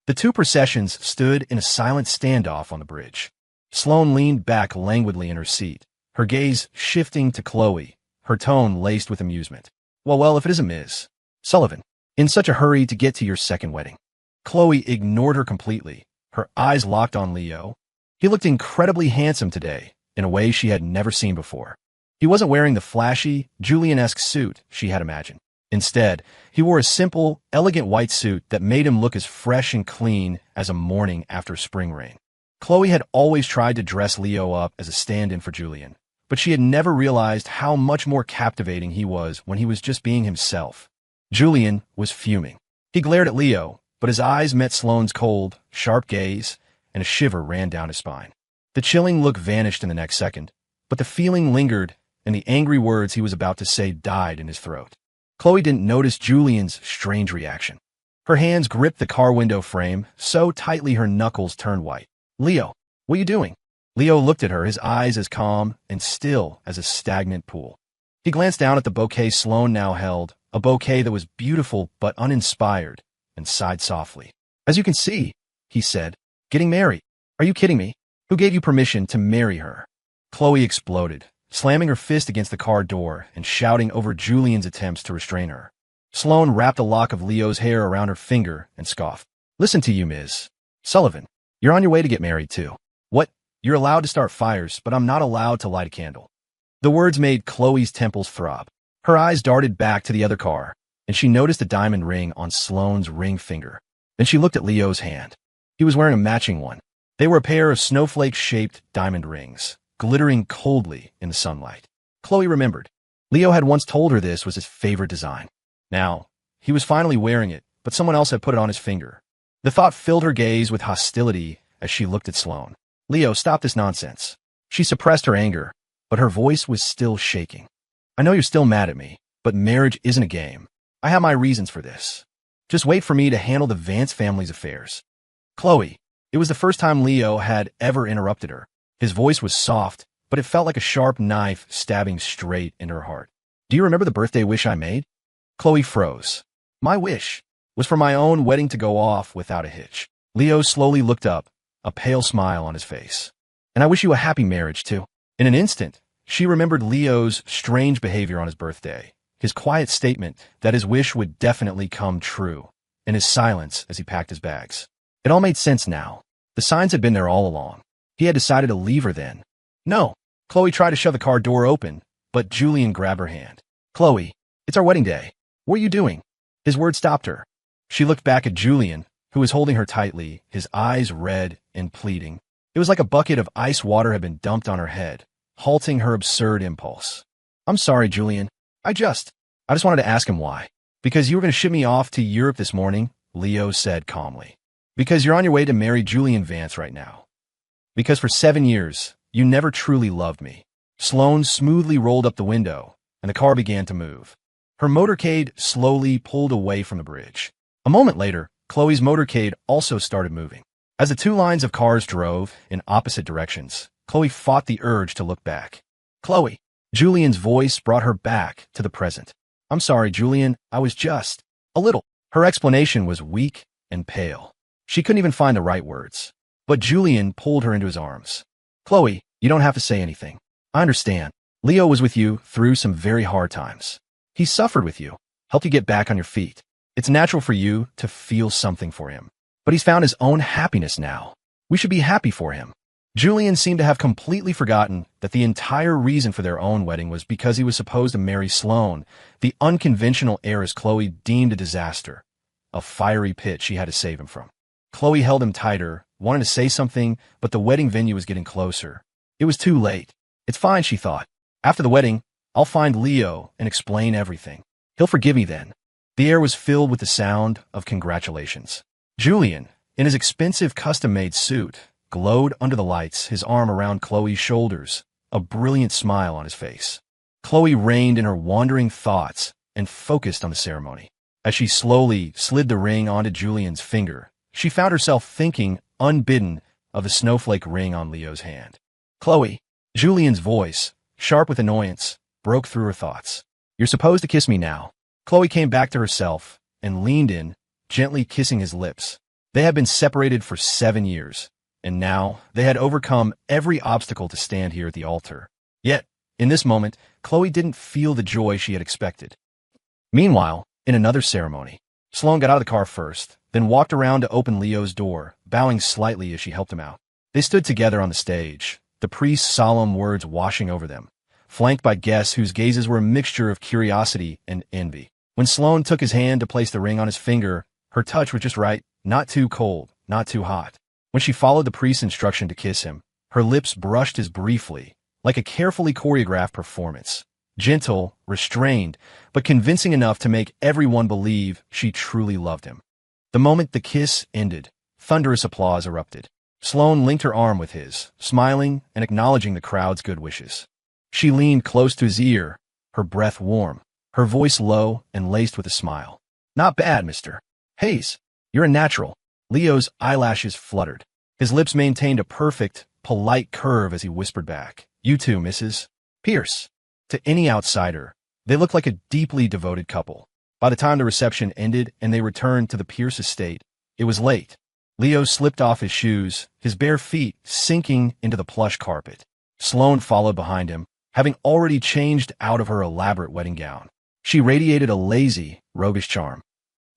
The two processions stood in a silent standoff on the bridge. Sloane leaned back languidly in her seat, her gaze shifting to Chloe, her tone laced with amusement. Well, if it isn't Ms. Sullivan, in such a hurry to get to your second wedding. Chloe ignored her completely, her eyes locked on Leo. He looked incredibly handsome today, in a way she had never seen before. He wasn't wearing the flashy, Julian-esque suit she had imagined. Instead, he wore a simple, elegant white suit that made him look as fresh and clean as a morning after spring rain. Chloe had always tried to dress Leo up as a stand-in for Julian, but she had never realized how much more captivating he was when he was just being himself. Julian was fuming. He glared at Leo, but his eyes met Sloane's cold, sharp gaze, and a shiver ran down his spine. The chilling look vanished in the next second, but the feeling lingered, and the angry words he was about to say died in his throat. Chloe didn't notice Julian's strange reaction. Her hands gripped the car window frame so tightly her knuckles turned white. Leo, what are you doing? Leo looked at her, his eyes as calm and still as a stagnant pool. He glanced down at the bouquet Sloane now held, a bouquet that was beautiful but uninspired, and sighed softly. As you can see, he said, getting married. Are you kidding me? Who gave you permission to marry her? Chloe exploded, slamming her fist against the car door and shouting over Julian's attempts to restrain her. Sloane wrapped a lock of Leo's hair around her finger and scoffed. Listen to you, Ms. Sullivan. You're on your way to get married, too. What? You're allowed to start fires, but I'm not allowed to light a candle. The words made Chloe's temples throb. Her eyes darted back to the other car, and she noticed a diamond ring on Sloane's ring finger. Then she looked at Leo's hand. He was wearing a matching one. They were a pair of snowflake-shaped diamond rings, glittering coldly in the sunlight. Chloe remembered. Leo had once told her this was his favorite design. Now, he was finally wearing it, but someone else had put it on his finger. The thought filled her gaze with hostility as she looked at Sloane. Leo, stop this nonsense. She suppressed her anger, but her voice was still shaking. I know you're still mad at me, but marriage isn't a game. I have my reasons for this. Just wait for me to handle the Vance family's affairs. Chloe, it was the first time Leo had ever interrupted her. His voice was soft, but it felt like a sharp knife stabbing straight into her heart. Do you remember the birthday wish I made? Chloe froze. My wish was for my own wedding to go off without a hitch. Leo slowly looked up, a pale smile on his face. And I wish you a happy marriage, too. In an instant, she remembered Leo's strange behavior on his birthday, his quiet statement that his wish would definitely come true, and his silence as he packed his bags. It all made sense now. The signs had been there all along. He had decided to leave her then. No. Chloe tried to shove the car door open, but Julian grabbed her hand. Chloe, it's our wedding day. What are you doing? His words stopped her. She looked back at Julian, who was holding her tightly, his eyes red and pleading. It was like a bucket of ice water had been dumped on her head, halting her absurd impulse. I'm sorry, Julian. I just wanted to ask him why. Because you were going to ship me off to Europe this morning, Leo said calmly. Because you're on your way to marry Julian Vance right now. Because for 7 years, you never truly loved me. Sloane smoothly rolled up the window, and the car began to move. Her motorcade slowly pulled away from the bridge. A moment later, Chloe's motorcade also started moving. As the two lines of cars drove in opposite directions, Chloe fought the urge to look back. Chloe. Julian's voice brought her back to the present. I'm sorry, Julian, I was just a little. Her explanation was weak and pale. She couldn't even find the right words. But Julian pulled her into his arms. Chloe, you don't have to say anything. I understand. Leo was with you through some very hard times. He suffered with you, helped you get back on your feet. It's natural for you to feel something for him. But he's found his own happiness now. We should be happy for him. Julian seemed to have completely forgotten that the entire reason for their own wedding was because he was supposed to marry Sloane, the unconventional heiress Chloe deemed a disaster, a fiery pit she had to save him from. Chloe held him tighter, wanted to say something, but the wedding venue was getting closer. It was too late. It's fine, she thought. After the wedding, I'll find Leo and explain everything. He'll forgive me then. The air was filled with the sound of congratulations. Julian, in his expensive custom-made suit, glowed under the lights, his arm around Chloe's shoulders, a brilliant smile on his face. Chloe reined in her wandering thoughts and focused on the ceremony. As she slowly slid the ring onto Julian's finger, she found herself thinking, unbidden, of the snowflake ring on Leo's hand. Chloe, Julian's voice, sharp with annoyance, broke through her thoughts. You're supposed to kiss me now. Chloe came back to herself and leaned in, gently kissing his lips. They had been separated for 7 years, and now they had overcome every obstacle to stand here at the altar. Yet, in this moment, Chloe didn't feel the joy she had expected. Meanwhile, in another ceremony, Sloane got out of the car first, then walked around to open Leo's door, bowing slightly as she helped him out. They stood together on the stage, the priest's solemn words washing over them, flanked by guests whose gazes were a mixture of curiosity and envy. When Sloane took his hand to place the ring on his finger, her touch was just right, not too cold, not too hot. When she followed the priest's instruction to kiss him, her lips brushed as briefly, like a carefully choreographed performance. Gentle, restrained, but convincing enough to make everyone believe she truly loved him. The moment the kiss ended, thunderous applause erupted. Sloane linked her arm with his, smiling and acknowledging the crowd's good wishes. She leaned close to his ear, her breath warm, her voice low and laced with a smile. Not bad, Mr. Hayes. You're a natural. Leo's eyelashes fluttered. His lips maintained a perfect, polite curve as he whispered back. You too, Mrs. Pierce. To any outsider, they looked like a deeply devoted couple. By the time the reception ended and they returned to the Pierce estate, it was late. Leo slipped off his shoes, his bare feet sinking into the plush carpet. Sloane followed behind him, having already changed out of her elaborate wedding gown. She radiated a lazy, roguish charm.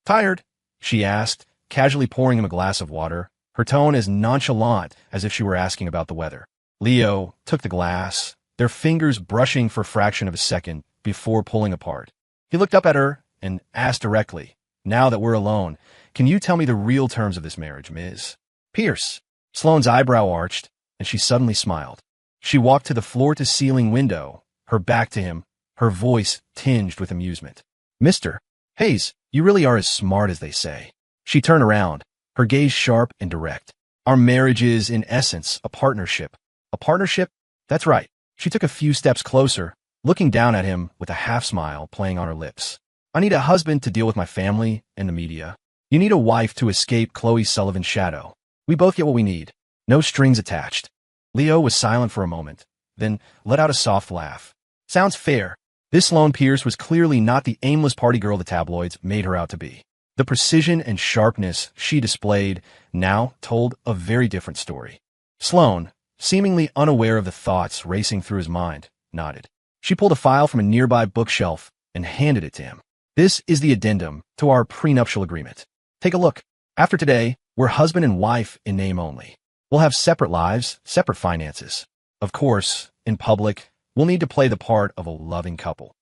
Tired? She asked, casually pouring him a glass of water, her tone as nonchalant as if she were asking about the weather. Leo took the glass, their fingers brushing for a fraction of a second before pulling apart. He looked up at her and asked directly, now that we're alone, can you tell me the real terms of this marriage, Ms. Pierce? Sloane's eyebrow arched, and she suddenly smiled. She walked to the floor-to-ceiling window, her back to him, her voice tinged with amusement. Mr. Hayes, you really are as smart as they say. She turned around, her gaze sharp and direct. Our marriage is, in essence, a partnership. A partnership? That's right. She took a few steps closer, looking down at him with a half-smile playing on her lips. I need a husband to deal with my family and the media. You need a wife to escape Chloe Sullivan's shadow. We both get what we need. No strings attached. Leo was silent for a moment, then let out a soft laugh. Sounds fair. This Sloane Pierce was clearly not the aimless party girl the tabloids made her out to be. The precision and sharpness she displayed now told a very different story. Sloane, seemingly unaware of the thoughts racing through his mind, nodded. She pulled a file from a nearby bookshelf and handed it to him. This is the addendum to our prenuptial agreement. Take a look. After today, we're husband and wife in name only. We'll have separate lives, separate finances. Of course, in public, we'll need to play the part of a loving couple.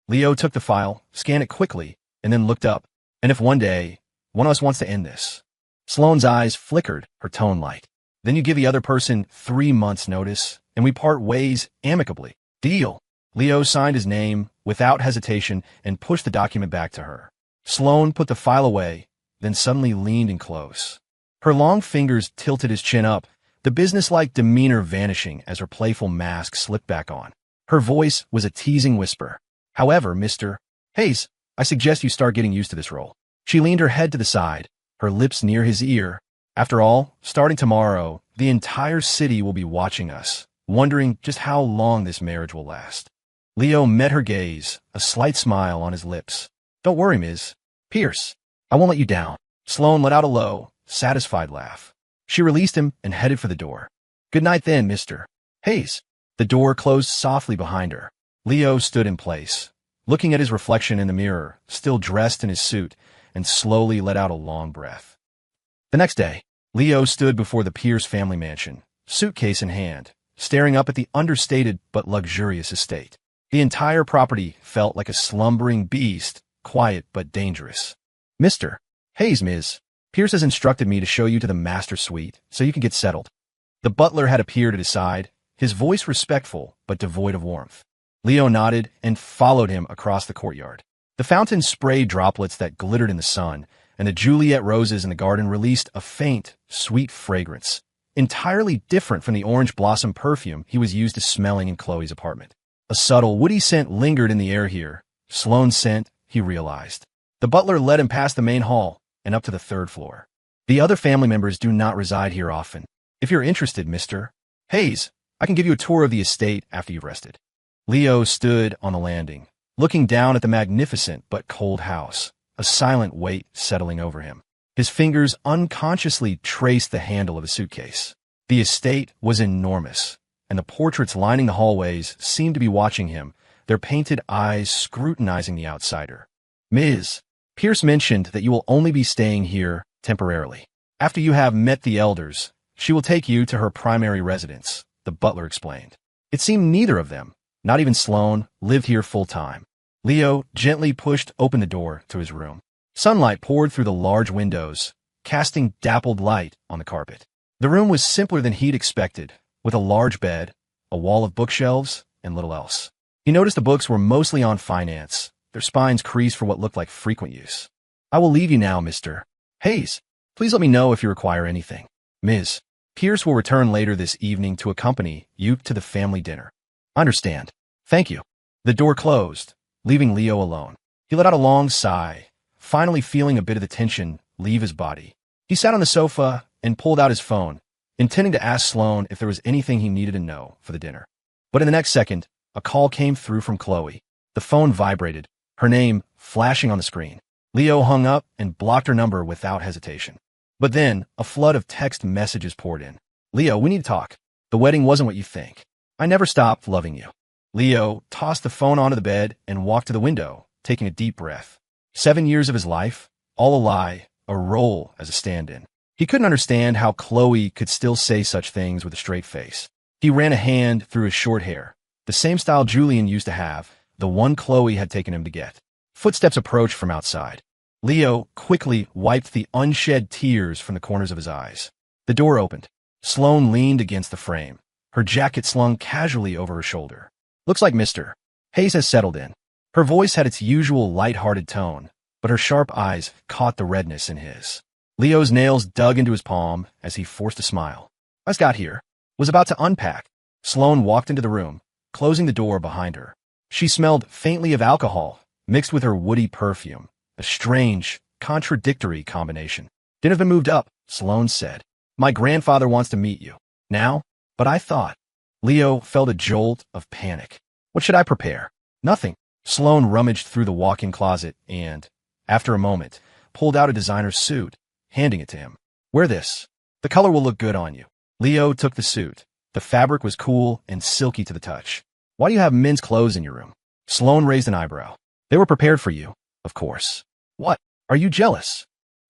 Leo took the file, scanned it quickly, and then looked up. And if one day, one of us wants to end this? Sloane's eyes flickered, her tone light. Then you give the other person 3 months' notice, and we part ways amicably. Deal. Leo signed his name without hesitation and pushed the document back to her. Sloane put the file away, then suddenly leaned in close. Her long fingers tilted his chin up, the businesslike demeanor vanishing as her playful mask slipped back on. Her voice was a teasing whisper. However, Mr. Hayes, I suggest you start getting used to this role. She leaned her head to the side, her lips near his ear. After all, starting tomorrow, the entire city will be watching us, wondering just how long this marriage will last. Leo met her gaze, a slight smile on his lips. Don't worry, Ms. Pierce. I won't let you down. Sloane let out a low, satisfied laugh. She released him and headed for the door. Good night then, Mr. Hayes. The door closed softly behind her. Leo stood in place, looking at his reflection in the mirror, still dressed in his suit, and slowly let out a long breath. The next day, Leo stood before the Pierce family mansion, suitcase in hand, staring up at the understated but luxurious estate. The entire property felt like a slumbering beast, quiet but dangerous. Mr. Hayes, Ms. Pierce has instructed me to show you to the master suite so you can get settled. The butler had appeared at his side, his voice respectful but devoid of warmth. Leo nodded and followed him across the courtyard. The fountain sprayed droplets that glittered in the sun, and the Juliet roses in the garden released a faint, sweet fragrance, entirely different from the orange blossom perfume he was used to smelling in Chloe's apartment. A subtle, woody scent lingered in the air here. Sloane's scent, he realized. The butler led him past the main hall and up to the third floor. The other family members do not reside here often. If you're interested, Mr. Hayes, I can give you a tour of the estate after you've rested. Leo stood on the landing, looking down at the magnificent but cold house, a silent weight settling over him. His fingers unconsciously traced the handle of a suitcase. The estate was enormous, and the portraits lining the hallways seemed to be watching him, their painted eyes scrutinizing the outsider. Ms. Pierce mentioned that you will only be staying here temporarily. After you have met the elders, she will take you to her primary residence, the butler explained. It seemed neither of them, not even Sloane, lived here full-time. Leo gently pushed open the door to his room. Sunlight poured through the large windows, casting dappled light on the carpet. The room was simpler than he'd expected, with a large bed, a wall of bookshelves, and little else. He noticed the books were mostly on finance, their spines creased for what looked like frequent use. I will leave you now, Mr. Hayes. Please let me know if you require anything. Ms. Pierce will return later this evening to accompany you to the family dinner. Understand. Thank you. The door closed, leaving Leo alone. He let out a long sigh, finally feeling a bit of the tension leave his body. He sat on the sofa and pulled out his phone, intending to ask Sloane if there was anything he needed to know for the dinner. But in the next second, a call came through from Chloe. The phone vibrated, her name flashing on the screen. Leo hung up and blocked her number without hesitation. But then, a flood of text messages poured in. Leo, we need to talk. The wedding wasn't what you think. I never stopped loving you. Leo tossed the phone onto the bed and walked to the window, taking a deep breath. 7 years of his life, all a lie, a role as a stand-in. He couldn't understand how Chloe could still say such things with a straight face. He ran a hand through his short hair, the same style Julian used to have, the one Chloe had taken him to get. Footsteps approached from outside. Leo quickly wiped the unshed tears from the corners of his eyes. The door opened. Sloane leaned against the frame, her jacket slung casually over her shoulder. Looks like Mr. Hayes has settled in. Her voice had its usual light-hearted tone, but her sharp eyes caught the redness in his. Leo's nails dug into his palm as he forced a smile. I just got here. Was about to unpack. Sloane walked into the room, closing the door behind her. She smelled faintly of alcohol, mixed with her woody perfume. A strange, contradictory combination. Dinner's been moved up, Sloane said. My grandfather wants to meet you. Now? But I thought. Leo felt a jolt of panic. What should I prepare? Nothing. Sloane rummaged through the walk-in closet and, after a moment, pulled out a designer suit, handing it to him. Wear this. The color will look good on you. Leo took the suit. The fabric was cool and silky to the touch. Why do you have men's clothes in your room? Sloane raised an eyebrow. They were prepared for you, of course. What? Are you jealous?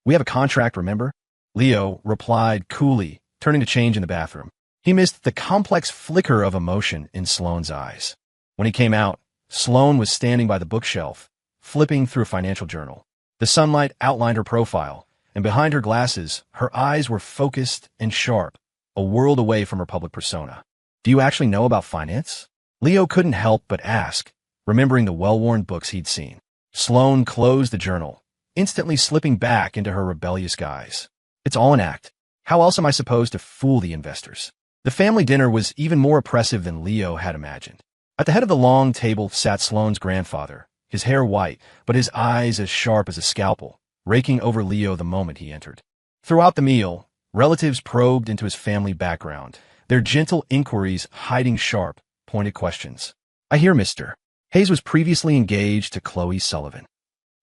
We have a contract, remember? Leo replied coolly, turning to change in the bathroom. He missed the complex flicker of emotion in Sloane's eyes. When he came out, Sloane was standing by the bookshelf, flipping through a financial journal. The sunlight outlined her profile, and behind her glasses, her eyes were focused and sharp, a world away from her public persona. Do you actually know about finance? Leo couldn't help but ask, remembering the well-worn books he'd seen. Sloane closed the journal, instantly slipping back into her rebellious guise. It's all an act. How else am I supposed to fool the investors? The family dinner was even more oppressive than Leo had imagined. At the head of the long table sat Sloane's grandfather, his hair white, but his eyes as sharp as a scalpel, raking over Leo the moment he entered. Throughout the meal, relatives probed into his family background, their gentle inquiries hiding sharp, pointed questions. I hear Mr. Hayes was previously engaged to Chloe Sullivan.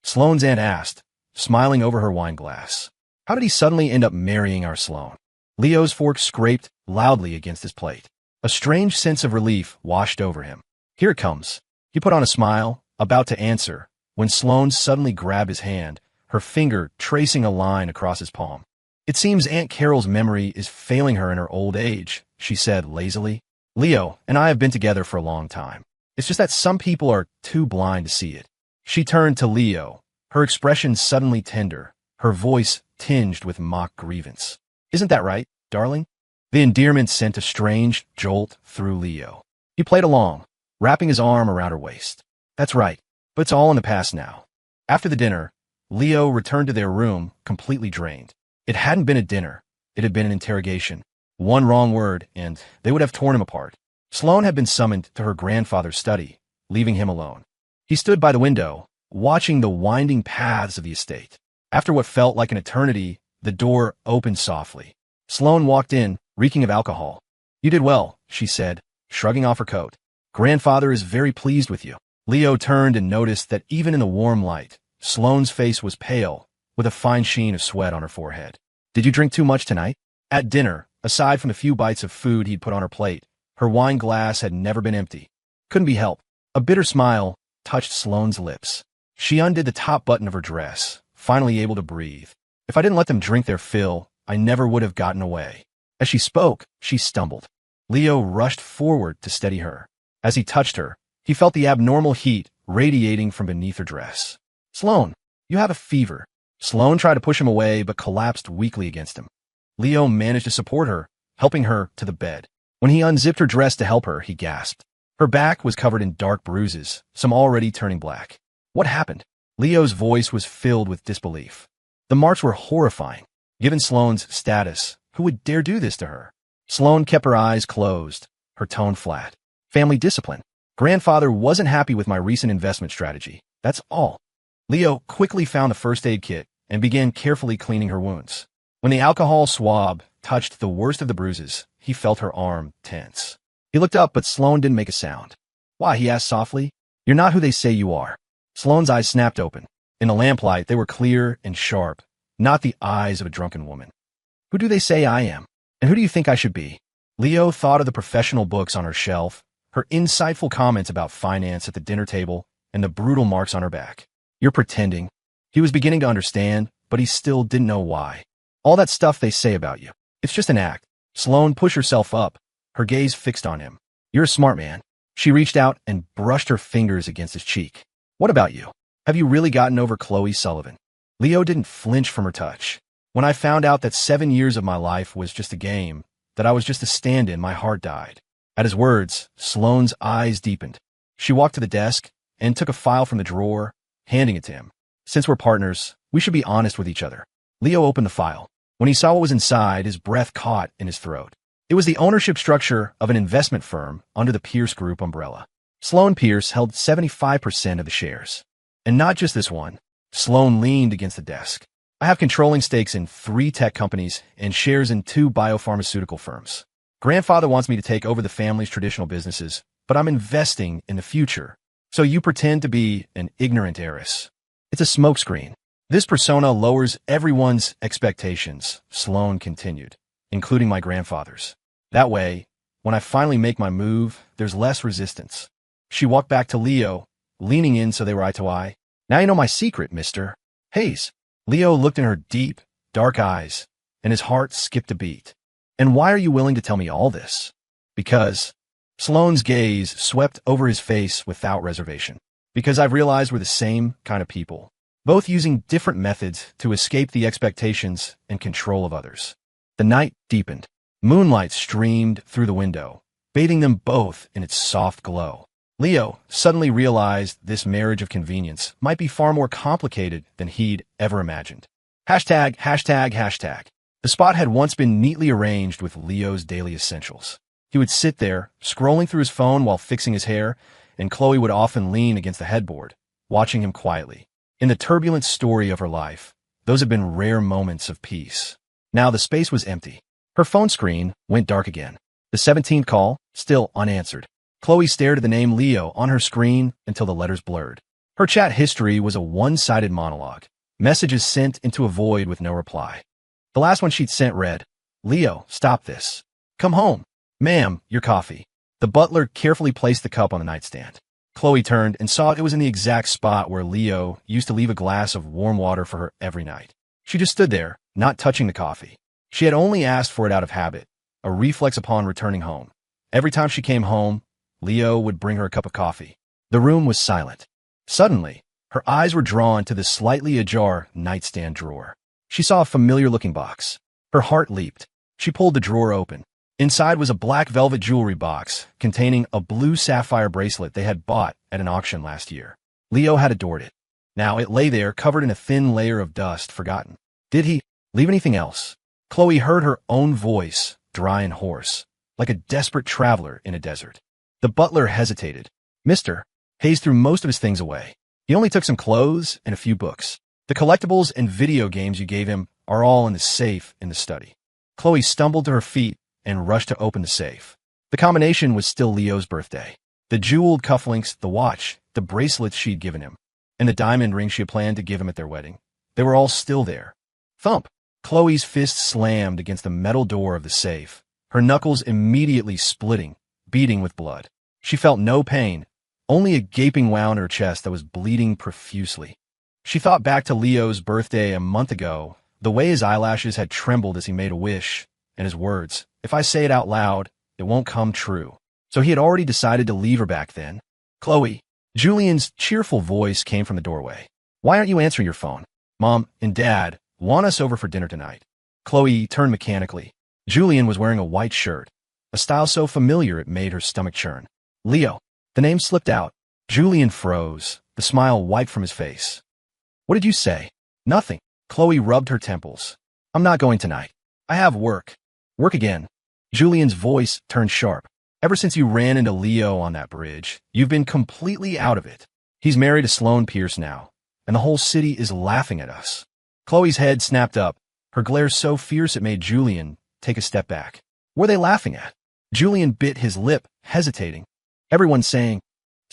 Sloane's aunt asked, smiling over her wine glass. How did he suddenly end up marrying our Sloane? Leo's fork scraped loudly against his plate. A strange sense of relief washed over him. Here it comes. He put on a smile, about to answer, when Sloane suddenly grabbed his hand, her finger tracing a line across his palm. It seems Aunt Carol's memory is failing her in her old age, she said lazily. Leo and I have been together for a long time. It's just that some people are too blind to see it. She turned to Leo, her expression suddenly tender, her voice tinged with mock grievance. Isn't that right, darling? The endearment sent a strange jolt through Leo. He played along, wrapping his arm around her waist. That's right, but it's all in the past now. After the dinner, Leo returned to their room, completely drained. It hadn't been a dinner. It had been an interrogation. One wrong word, and they would have torn him apart. Sloane had been summoned to her grandfather's study, leaving him alone. He stood by the window, watching the winding paths of the estate. After what felt like an eternity, the door opened softly. Sloane walked in, reeking of alcohol. You did well, she said, shrugging off her coat. Grandfather is very pleased with you. Leo turned and noticed that even in the warm light, Sloane's face was pale, with a fine sheen of sweat on her forehead. Did you drink too much tonight? At dinner, aside from the few bites of food he'd put on her plate, her wine glass had never been empty. Couldn't be helped. A bitter smile touched Sloane's lips. She undid the top button of her dress, finally able to breathe. If I didn't let them drink their fill, I never would have gotten away. As she spoke, she stumbled. Leo rushed forward to steady her. As he touched her, he felt the abnormal heat radiating from beneath her dress. Sloane, you have a fever. Sloane tried to push him away, but collapsed weakly against him. Leo managed to support her, helping her to the bed. When he unzipped her dress to help her, he gasped. Her back was covered in dark bruises, some already turning black. What happened? Leo's voice was filled with disbelief. The marks were horrifying. Given Sloane's status, who would dare do this to her? Sloane kept her eyes closed, her tone flat. Family discipline. Grandfather wasn't happy with my recent investment strategy. That's all. Leo quickly found the first aid kit and began carefully cleaning her wounds. When the alcohol swab touched the worst of the bruises, he felt her arm tense. He looked up, but Sloane didn't make a sound. Why, he asked softly. You're not who they say you are. Sloane's eyes snapped open. In the lamplight, they were clear and sharp, not the eyes of a drunken woman. Who do they say I am? And who do you think I should be? Leo thought of the professional books on her shelf, her insightful comments about finance at the dinner table, and the brutal marks on her back. You're pretending. He was beginning to understand, but he still didn't know why. All that stuff they say about you. It's just an act. Sloane pushed herself up, her gaze fixed on him. You're a smart man. She reached out and brushed her fingers against his cheek. What about you? Have you really gotten over Chloe Sullivan? Leo didn't flinch from her touch. When I found out that 7 years of my life was just a game, that I was just a stand-in, my heart died. At his words, Sloane's eyes deepened. She walked to the desk and took a file from the drawer, handing it to him. Since we're partners, we should be honest with each other. Leo opened the file. When he saw what was inside, his breath caught in his throat. It was the ownership structure of an investment firm under the Pierce Group umbrella. Sloane Pierce held 75% of the shares. And not just this one. Sloane leaned against the desk. I have controlling stakes in 3 tech companies and shares in 2 biopharmaceutical firms. Grandfather wants me to take over the family's traditional businesses, but I'm investing in the future. So you pretend to be an ignorant heiress. It's a smokescreen. This persona lowers everyone's expectations, Sloane continued, including my grandfather's. That way, when I finally make my move, there's less resistance. She walked back to Leo, leaning in so they were eye to eye. Now you know my secret, Mr. Hayes. Leo looked in her deep, dark eyes, and his heart skipped a beat. And why are you willing to tell me all this? Because Sloane's gaze swept over his face without reservation. Because I've realized we're the same kind of people, both using different methods to escape the expectations and control of others. The night deepened. Moonlight streamed through the window, bathing them both in its soft glow. Leo suddenly realized this marriage of convenience might be far more complicated than he'd ever imagined. Hashtag. The spot had once been neatly arranged with Leo's daily essentials. He would sit there, scrolling through his phone while fixing his hair, and Chloe would often lean against the headboard, watching him quietly. In the turbulent story of her life, those had been rare moments of peace. Now the space was empty. Her phone screen went dark again. The 17th call, still unanswered. Chloe stared at the name Leo on her screen until the letters blurred. Her chat history was a one-sided monologue. Messages sent into a void with no reply. The last one she'd sent read, "Leo, stop this. Come home. Ma'am, your coffee." The butler carefully placed the cup on the nightstand. Chloe turned and saw it was in the exact spot where Leo used to leave a glass of warm water for her every night. She just stood there, not touching the coffee. She had only asked for it out of habit, a reflex upon returning home. Every time she came home, Leo would bring her a cup of coffee. The room was silent. Suddenly, her eyes were drawn to the slightly ajar nightstand drawer. She saw a familiar-looking box. Her heart leaped. She pulled the drawer open. Inside was a black velvet jewelry box containing a blue sapphire bracelet they had bought at an auction last year. Leo had adored it. Now it lay there covered in a thin layer of dust, forgotten. Did he leave anything else? Chloe heard her own voice, dry and hoarse, like a desperate traveler in a desert. The butler hesitated. "Mr. Hayes threw most of his things away. He only took some clothes and a few books. The collectibles and video games you gave him are all in the safe in the study." Chloe stumbled to her feet and rushed to open the safe. The combination was still Leo's birthday. The jeweled cufflinks, the watch, the bracelets she'd given him, and the diamond ring she had planned to give him at their wedding. They were all still there. Thump! Chloe's fist slammed against the metal door of the safe, her knuckles immediately splitting, beating with blood. She felt no pain, only a gaping wound in her chest that was bleeding profusely. She thought back to Leo's birthday a month ago, the way his eyelashes had trembled as he made a wish, and his words, "If I say it out loud, it won't come true." So he had already decided to leave her back then. "Chloe." Julian's cheerful voice came from the doorway. "Why aren't you answering your phone? Mom and Dad want us over for dinner tonight." Chloe turned mechanically. Julian was wearing a white shirt, a style so familiar it made her stomach churn. "Leo." The name slipped out. Julian froze, the smile wiped from his face. "What did you say?" "Nothing." Chloe rubbed her temples. "I'm not going tonight. I have work." "Work again." Julian's voice turned sharp. "Ever since you ran into Leo on that bridge, you've been completely out of it. He's married to Sloane Pierce now, and the whole city is laughing at us." Chloe's head snapped up, her glare so fierce it made Julian take a step back. "What are they laughing at?" Julian bit his lip, hesitating. "Everyone's saying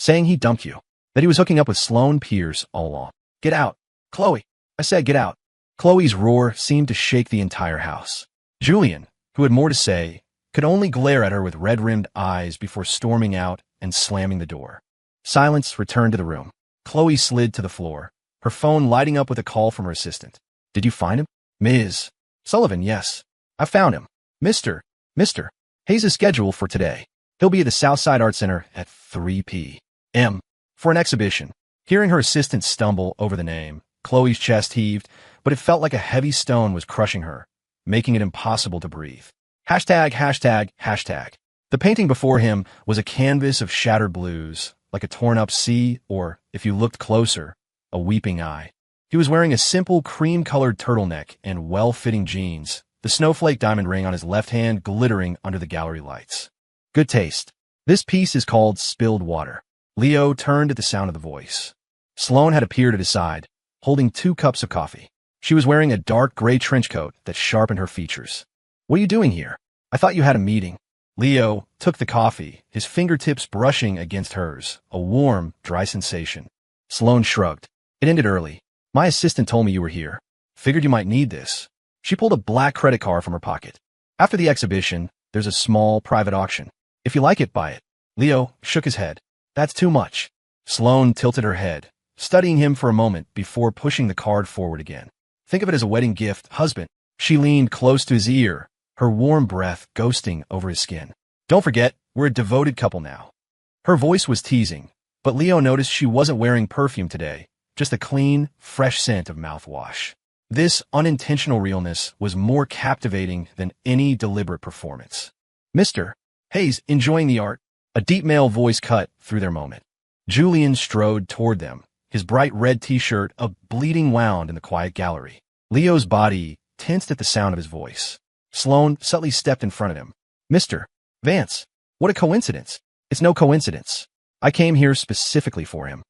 he dumped you, that he was hooking up with Sloane Pierce all along." "Get out, Chloe." "I said get out." Chloe's roar seemed to shake the entire house. Julian, who had more to say, could only glare at her with red-rimmed eyes before storming out and slamming the door. Silence returned to the room. Chloe slid to the floor, her phone lighting up with a call from her assistant. "Did you find him?" "Ms. Sullivan, yes. I found him. Mr. Hayes is scheduled for today. He'll be at the Southside Art Center at 3 p.m. for an exhibition." Hearing her assistant stumble over the name, Chloe's chest heaved, but it felt like a heavy stone was crushing her, making it impossible to breathe. Hashtag. The painting before him was a canvas of shattered blues, like a torn-up sea, or, if you looked closer, a weeping eye. He was wearing a simple cream-colored turtleneck and well-fitting jeans, the snowflake diamond ring on his left hand glittering under the gallery lights. "Good taste. This piece is called Spilled Water." Leo turned at the sound of the voice. Sloane had appeared at his side, holding 2 cups of coffee. She was wearing a dark gray trench coat that sharpened her features. "What are you doing here? I thought you had a meeting." Leo took the coffee, his fingertips brushing against hers, a warm, dry sensation. Sloane shrugged. "It ended early. My assistant told me you were here. Figured you might need this." She pulled a black credit card from her pocket. "After the exhibition, there's a small private auction. If you like it, buy it." Leo shook his head. "That's too much." Sloane tilted her head, studying him for a moment before pushing the card forward again. "Think of it as a wedding gift, husband." She leaned close to his ear, her warm breath ghosting over his skin. "Don't forget, we're a devoted couple now." Her voice was teasing, but Leo noticed she wasn't wearing perfume today, just a clean, fresh scent of mouthwash. This unintentional realness was more captivating than any deliberate performance. "Mr. Hayes, enjoying the art?" A deep male voice cut through their moment. Julian strode toward them, his bright red t-shirt a bleeding wound in the quiet gallery. Leo's body tensed at the sound of his voice. Sloane subtly stepped in front of him. Mr. Vance, what a coincidence. It's no coincidence. I came here specifically for him.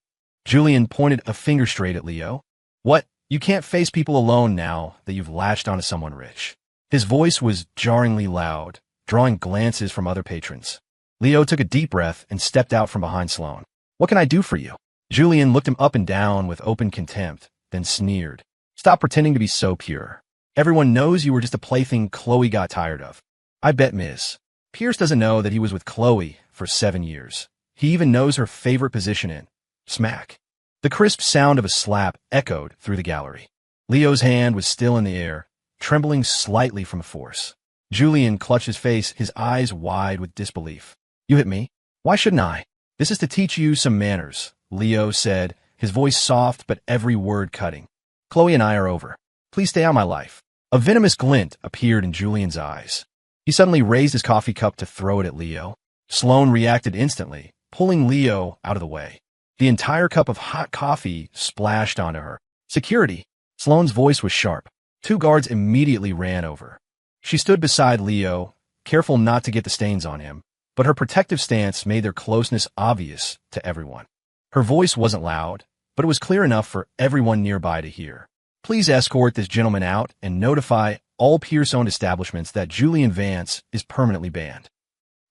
Julian pointed a finger straight at Leo. What? You can't face people alone now that you've latched onto someone rich. His voice was jarringly loud, drawing glances from other patrons. Leo took a deep breath and stepped out from behind Sloane. What can I do for you? Julian looked him up and down with open contempt, then sneered. Stop pretending to be so pure. Everyone knows you were just a plaything Chloe got tired of. I bet Ms. Pierce doesn't know that he was with Chloe for 7 years. He even knows her favorite position in. Smack. The crisp sound of a slap echoed through the gallery. Leo's hand was still in the air, trembling slightly from force. Julian clutched his face, his eyes wide with disbelief. You hit me? Why shouldn't I? This is to teach you some manners, Leo said, his voice soft but every word cutting. Chloe and I are over. Please stay out of my life. A venomous glint appeared in Julian's eyes. He suddenly raised his coffee cup to throw it at Leo. Sloane reacted instantly, pulling Leo out of the way. The entire cup of hot coffee splashed onto her. Security. Sloane's voice was sharp. 2 guards immediately ran over. She stood beside Leo, careful not to get the stains on him, but her protective stance made their closeness obvious to everyone. Her voice wasn't loud, but it was clear enough for everyone nearby to hear. Please escort this gentleman out and notify all Pierce-owned establishments that Julian Vance is permanently banned.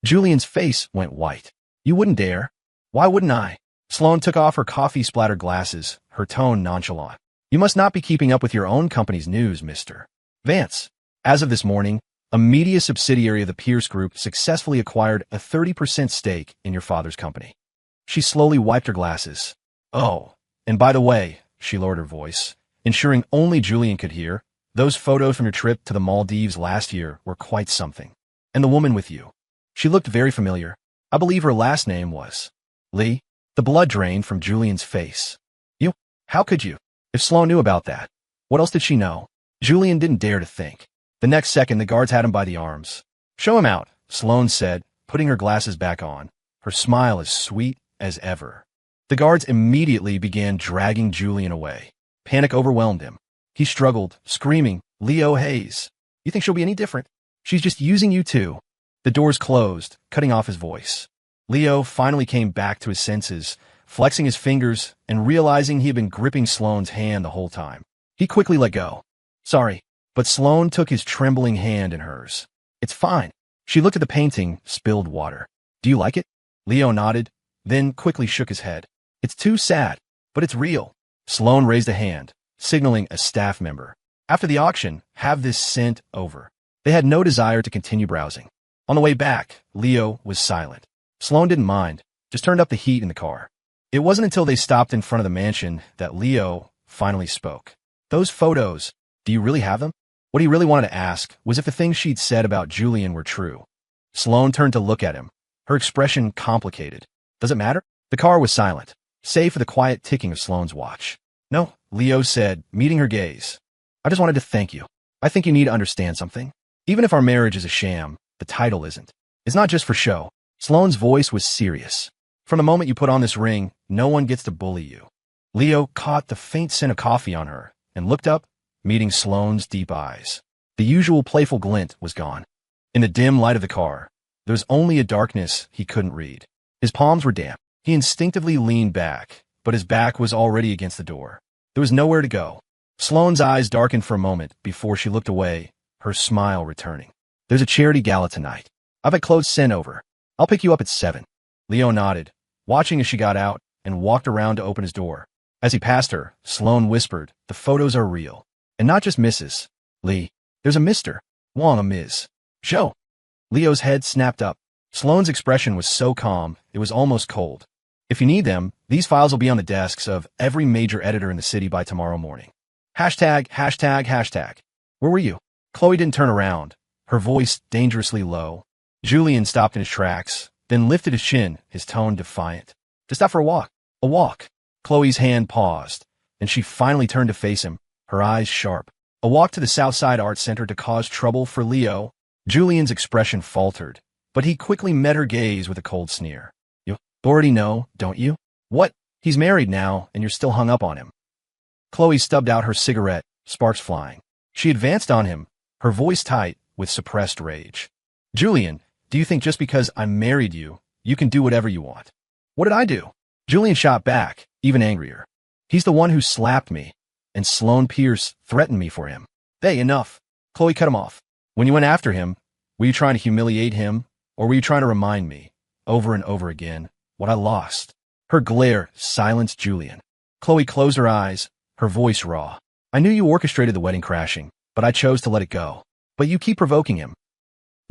Julian's face went white. You wouldn't dare. Why wouldn't I? Sloane took off her coffee-splattered glasses, her tone nonchalant. You must not be keeping up with your own company's news, Mr. Vance. As of this morning, a media subsidiary of the Pierce Group successfully acquired a 30% stake in your father's company. She slowly wiped her glasses. Oh, and by the way, she lowered her voice, ensuring only Julian could hear, those photos from your trip to the Maldives last year were quite something. And the woman with you. She looked very familiar. I believe her last name was Lee. The blood drained from Julian's face. You? How could you? If Sloane knew about that, what else did she know? Julian didn't dare to think. The next second, the guards had him by the arms. Show him out, Sloane said, putting her glasses back on, her smile as sweet as ever. The guards immediately began dragging Julian away. Panic overwhelmed him. He struggled, screaming, Leo Hayes. You think she'll be any different? She's just using you too. The doors closed, cutting off his voice. Leo finally came back to his senses, flexing his fingers and realizing he had been gripping Sloane's hand the whole time. He quickly let go. Sorry, but Sloane took his trembling hand in hers. It's fine. She looked at the painting, spilled water. Do you like it? Leo nodded, then quickly shook his head. It's too sad, but it's real. Sloane raised a hand, signaling a staff member. After the auction, have this sent over. They had no desire to continue browsing. On the way back, Leo was silent. Sloane didn't mind, just turned up the heat in the car. It wasn't until they stopped in front of the mansion that Leo finally spoke. Those photos, do you really have them? What he really wanted to ask was if the things she'd said about Julian were true. Sloane turned to look at him, her expression complicated. Does it matter? The car was silent, save for the quiet ticking of Sloane's watch. No, Leo said, meeting her gaze. I just wanted to thank you. I think you need to understand something. Even if our marriage is a sham, the title isn't. It's not just for show. Sloane's voice was serious. From the moment you put on this ring, no one gets to bully you. Leo caught the faint scent of coffee on her and looked up, meeting Sloane's deep eyes. The usual playful glint was gone. In the dim light of the car, there was only a darkness he couldn't read. His palms were damp. He instinctively leaned back, but his back was already against the door. There was nowhere to go. Sloane's eyes darkened for a moment before she looked away, her smile returning. There's a charity gala tonight. I've had clothes sent over. I'll pick you up at 7. Leo nodded, watching as she got out and walked around to open his door. As he passed her, Sloane whispered, the photos are real. And not just Mrs. Lee. There's a Mr. Wong, a Ms. Show. Leo's head snapped up. Sloane's expression was so calm, it was almost cold. If you need them, these files will be on the desks of every major editor in the city by tomorrow morning. Hashtag, hashtag, hashtag. Where were you? Chloe didn't turn around, her voice dangerously low. Julian stopped in his tracks, then lifted his chin, his tone defiant. Just out for a walk. A walk. Chloe's hand paused, and she finally turned to face him, her eyes sharp. A walk to the Southside Art Center to cause trouble for Leo. Julian's expression faltered, but he quickly met her gaze with a cold sneer. You already know, don't you? What? He's married now, and you're still hung up on him. Chloe stubbed out her cigarette, sparks flying. She advanced on him, her voice tight with suppressed rage. Julian, do you think just because I married you, you can do whatever you want? What did I do? Julian shot back, even angrier. He's the one who slapped me, and Sloane Pierce threatened me for him. Hey, enough. Chloe cut him off. When you went after him, were you trying to humiliate him, or were you trying to remind me, over and over again, what I lost? Her glare silenced Julian. Chloe closed her eyes, her voice raw. I knew you orchestrated the wedding crashing, but I chose to let it go. But you keep provoking him.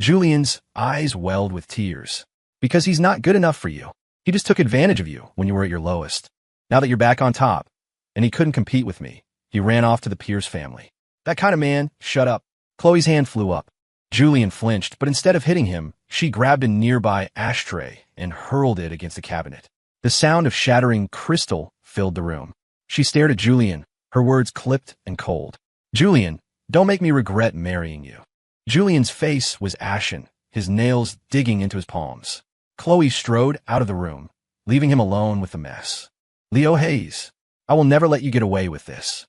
Julian's eyes welled with tears. Because he's not good enough for you. He just took advantage of you when you were at your lowest. Now that you're back on top, and he couldn't compete with me, he ran off to the Pierce family. That kind of man, shut up. Chloe's hand flew up. Julian flinched, but instead of hitting him, she grabbed a nearby ashtray and hurled it against the cabinet. The sound of shattering crystal filled the room. She stared at Julian, her words clipped and cold. Julian, don't make me regret marrying you. Julian's face was ashen, his nails digging into his palms. Chloe strode out of the room, leaving him alone with the mess. Leo Hayes, I will never let you get away with this.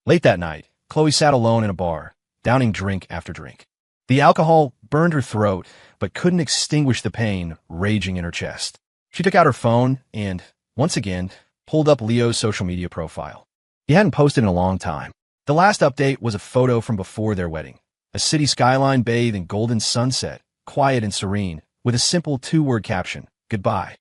Late that night, Chloe sat alone in a bar, downing drink after drink. The alcohol burned her throat, but couldn't extinguish the pain raging in her chest. She took out her phone and, once again, pulled up Leo's social media profile. He hadn't posted in a long time. The last update was a photo from before their wedding. A city skyline bathed in golden sunset, quiet and serene, with a simple two-word caption, goodbye.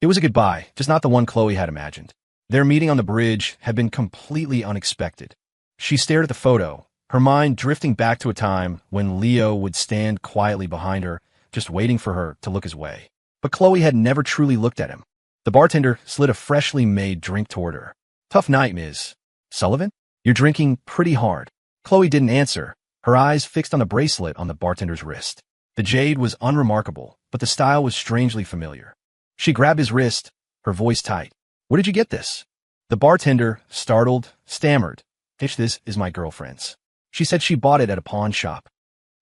It was a goodbye, just not the one Chloe had imagined. Their meeting on the bridge had been completely unexpected. She stared at the photo, her mind drifting back to a time when Leo would stand quietly behind her, just waiting for her to look his way. But Chloe had never truly looked at him. The bartender slid a freshly made drink toward her. Tough night, Ms. Sullivan? You're drinking pretty hard. Chloe didn't answer, her eyes fixed on the bracelet on the bartender's wrist. The jade was unremarkable, but the style was strangely familiar. She grabbed his wrist, her voice tight. Where did you get this? The bartender, startled, stammered. This is my girlfriend's. She said she bought it at a pawn shop.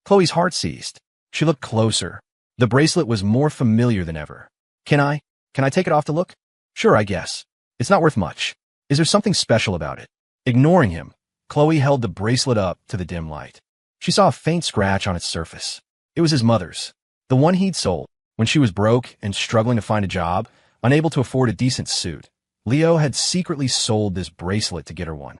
Chloe's heart seized. She looked closer. The bracelet was more familiar than ever. Can I take it off to look? Sure, I guess. It's not worth much. Is there something special about it? Ignoring him, Chloe held the bracelet up to the dim light. She saw a faint scratch on its surface. It was his mother's, the one he'd sold. When she was broke and struggling to find a job, unable to afford a decent suit, Leo had secretly sold this bracelet to get her one.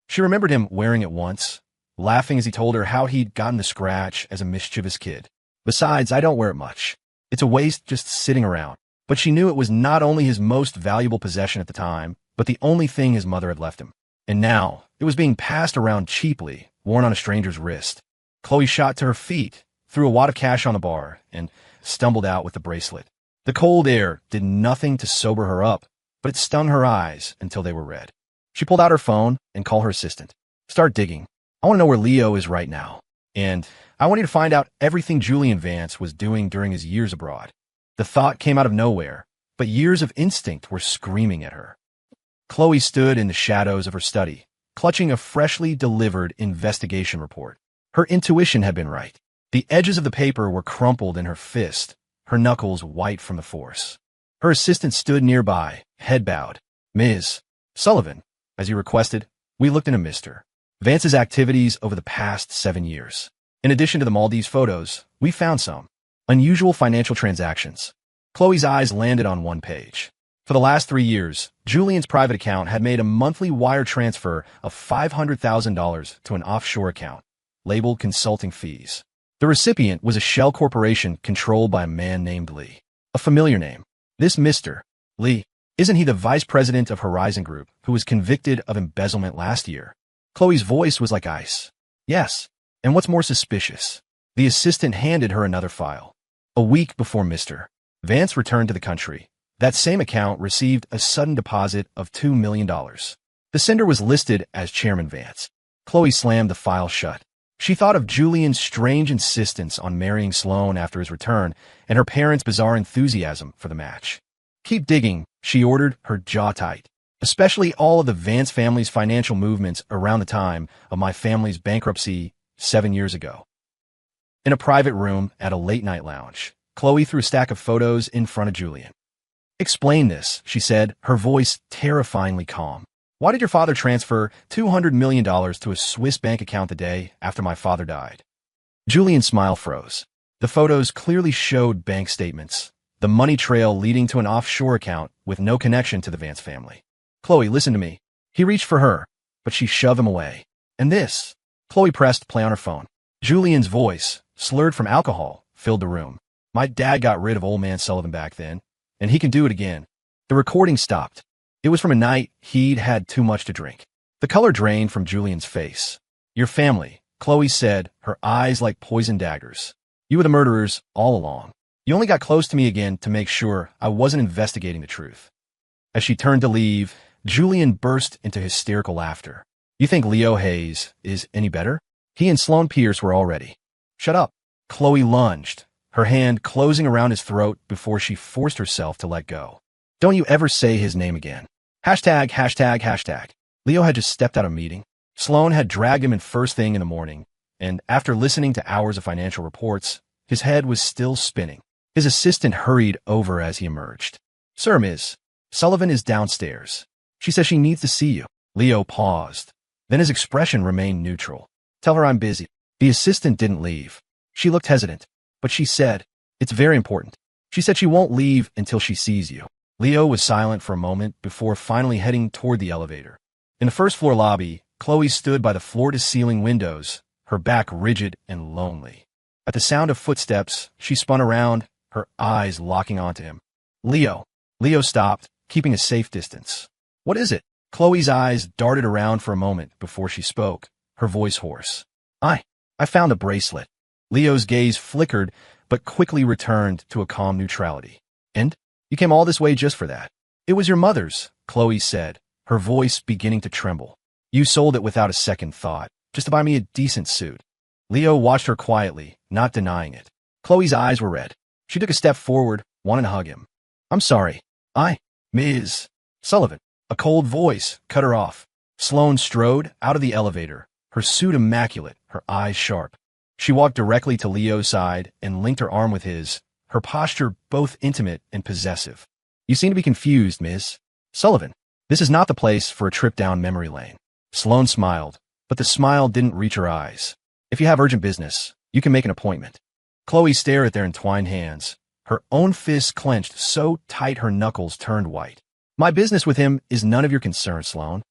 She remembered him wearing it once, laughing as he told her how he'd gotten the scratch as a mischievous kid. Besides, I don't wear it much. It's a waste just sitting around. But she knew it was not only his most valuable possession at the time, but the only thing his mother had left him. And now, it was being passed around cheaply, worn on a stranger's wrist. Chloe shot to her feet, threw a wad of cash on the bar, and stumbled out with the bracelet. The cold air did nothing to sober her up, but it stung her eyes until they were red. She pulled out her phone and called her assistant. Start digging. I want to know where Leo is right now. And I want you to find out everything Julian Vance was doing during his years abroad. The thought came out of nowhere, but years of instinct were screaming at her. Chloe stood in the shadows of her study, clutching a freshly delivered investigation report. Her intuition had been right. The edges of the paper were crumpled in her fist, her knuckles white from the force. Her assistant stood nearby, head bowed. Ms. Sullivan, as you requested, we looked into Mr. Vance's activities over the past 7 years. In addition to the Maldives photos, we found some unusual financial transactions. Chloe's eyes landed on one page. For the last 3 years, Julian's private account had made a monthly wire transfer of $500,000 to an offshore account, labeled consulting fees. The recipient was a shell corporation controlled by a man named Lee. A familiar name. This Mr. Lee, isn't he the vice president of Horizon Group who was convicted of embezzlement last year? Chloe's voice was like ice. Yes. And what's more suspicious? The assistant handed her another file. A week before Mr. Vance returned to the country, that same account received a sudden deposit of $2 million. The sender was listed as Chairman Vance. Chloe slammed the file shut. She thought of Julian's strange insistence on marrying Sloane after his return and her parents' bizarre enthusiasm for the match. Keep digging, she ordered, her jaw tight. Especially all of the Vance family's financial movements around the time of my family's bankruptcy 7 years ago. In a private room at a late-night lounge, Chloe threw a stack of photos in front of Julian. Explain this, she said, her voice terrifyingly calm. Why did your father transfer $200 million to a Swiss bank account the day after my father died? Julian's smile froze. The photos clearly showed bank statements, the money trail leading to an offshore account with no connection to the Vance family. Chloe, listen to me. He reached for her, but she shoved him away. And this? Chloe pressed play on her phone. Julian's voice, slurred from alcohol, filled the room. My dad got rid of old man Sullivan back then, and he can do it again. The recording stopped. It was from a night he'd had too much to drink. The color drained from Julian's face. Your family, Chloe said, her eyes like poisoned daggers. You were the murderers all along. You only got close to me again to make sure I wasn't investigating the truth. As she turned to leave, Julian burst into hysterical laughter. You think Leo Hayes is any better? He and Sloane Pierce were already. Shut up. Chloe lunged, her hand closing around his throat before she forced herself to let go. Don't you ever say his name again. Hashtag, hashtag, hashtag. Leo had just stepped out of a meeting. Sloane had dragged him in first thing in the morning, and after listening to hours of financial reports, his head was still spinning. His assistant hurried over as he emerged. Sir, Miss Sullivan is downstairs. She says she needs to see you. Leo paused. Then his expression remained neutral. Tell her I'm busy. The assistant didn't leave. She looked hesitant, but she said, it's very important. She said she won't leave until she sees you. Leo was silent for a moment before finally heading toward the elevator. In the first-floor lobby, Chloe stood by the floor-to-ceiling windows, her back rigid and lonely. At the sound of footsteps, she spun around, her eyes locking onto him. Leo. Leo stopped, keeping a safe distance. What is it? Chloe's eyes darted around for a moment before she spoke, her voice hoarse. I found a bracelet. Leo's gaze flickered, but quickly returned to a calm neutrality. And? You came all this way just for that. It was your mother's, Chloe said, her voice beginning to tremble. You sold it without a second thought, just to buy me a decent suit. Leo watched her quietly, not denying it. Chloe's eyes were red. She took a step forward, wanting to hug him. I'm sorry. Ms. Sullivan. A cold voice cut her off. Sloane strode out of the elevator, her suit immaculate, her eyes sharp. She walked directly to Leo's side and linked her arm with his, her posture both intimate and possessive. You seem to be confused, Miss Sullivan. This is not the place for a trip down memory lane. Sloane smiled, but the smile didn't reach her eyes. If you have urgent business, you can make an appointment. Chloe stared at their entwined hands, her own fists clenched so tight her knuckles turned white. My business with him is none of your concern, Sloane.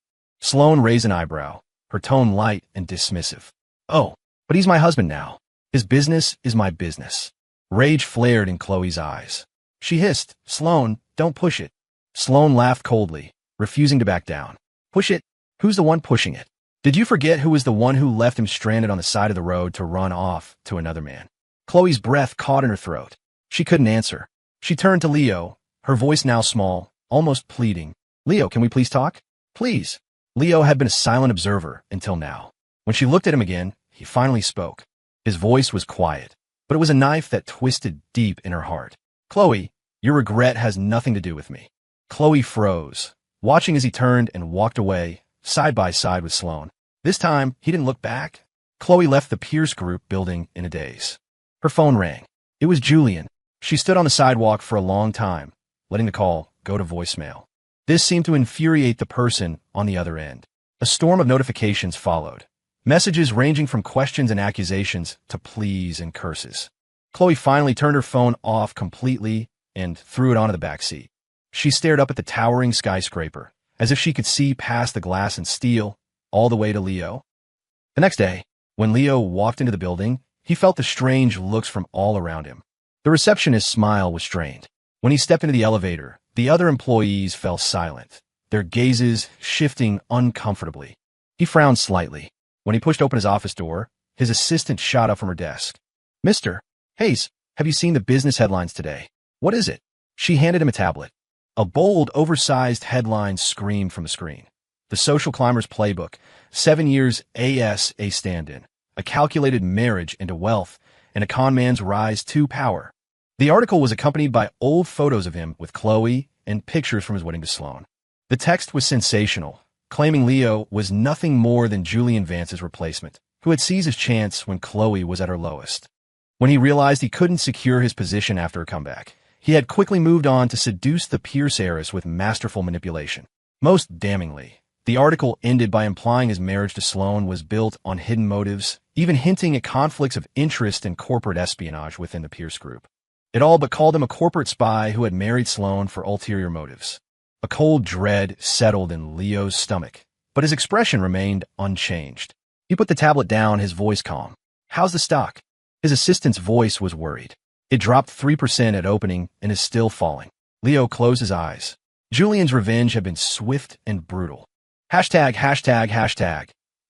Sloane raised an eyebrow, her tone light and dismissive. Oh, but he's my husband now. His business is my business. Rage flared in Chloe's eyes. She hissed, Sloane, don't push it. Sloane laughed coldly, refusing to back down. Push it? Who's the one pushing it? Did you forget who was the one who left him stranded on the side of the road to run off to another man? Chloe's breath caught in her throat. She couldn't answer. She turned to Leo, her voice now small, almost pleading. Leo, can we please talk? Please. Leo had been a silent observer until now. When she looked at him again, he finally spoke. His voice was quiet, but it was a knife that twisted deep in her heart. Chloe, your regret has nothing to do with me. Chloe froze, watching as he turned and walked away, side by side with Sloane. This time, he didn't look back. Chloe left the Pierce Group building in a daze. Her phone rang. It was Julian. She stood on the sidewalk for a long time, letting the call go to voicemail. This seemed to infuriate the person on the other end. A storm of notifications followed. Messages ranging from questions and accusations to pleas and curses. Chloe finally turned her phone off completely and threw it onto the back seat. She stared up at the towering skyscraper, as if she could see past the glass and steel, all the way to Leo. The next day, when Leo walked into the building, he felt the strange looks from all around him. The receptionist's smile was strained. When he stepped into the elevator, the other employees fell silent, their gazes shifting uncomfortably. He frowned slightly. When he pushed open his office door, his assistant shot up from her desk. Mr. Hayes, have you seen the business headlines today? What is it? She handed him a tablet. A bold, oversized headline screamed from the screen. The Social Climber's Playbook, 7 years ASA stand-in, a calculated marriage into wealth, and a con man's rise to power. The article was accompanied by old photos of him with Chloe and pictures from his wedding to Sloane. The text was sensational, claiming Leo was nothing more than Julian Vance's replacement, who had seized his chance when Chloe was at her lowest. When he realized he couldn't secure his position after a comeback, he had quickly moved on to seduce the Pierce heiress with masterful manipulation. Most damningly, The article ended by implying his marriage to Sloane was built on hidden motives, even hinting at conflicts of interest and corporate espionage within the Pierce group. It all but called him a corporate spy who had married Sloane for ulterior motives. A cold dread settled in Leo's stomach, but his expression remained unchanged. He put the tablet down, his voice calm. "How's the stock?" His assistant's voice was worried. "It dropped 3% at opening and is still falling." Leo closed his eyes. Julian's revenge had been swift and brutal. ####.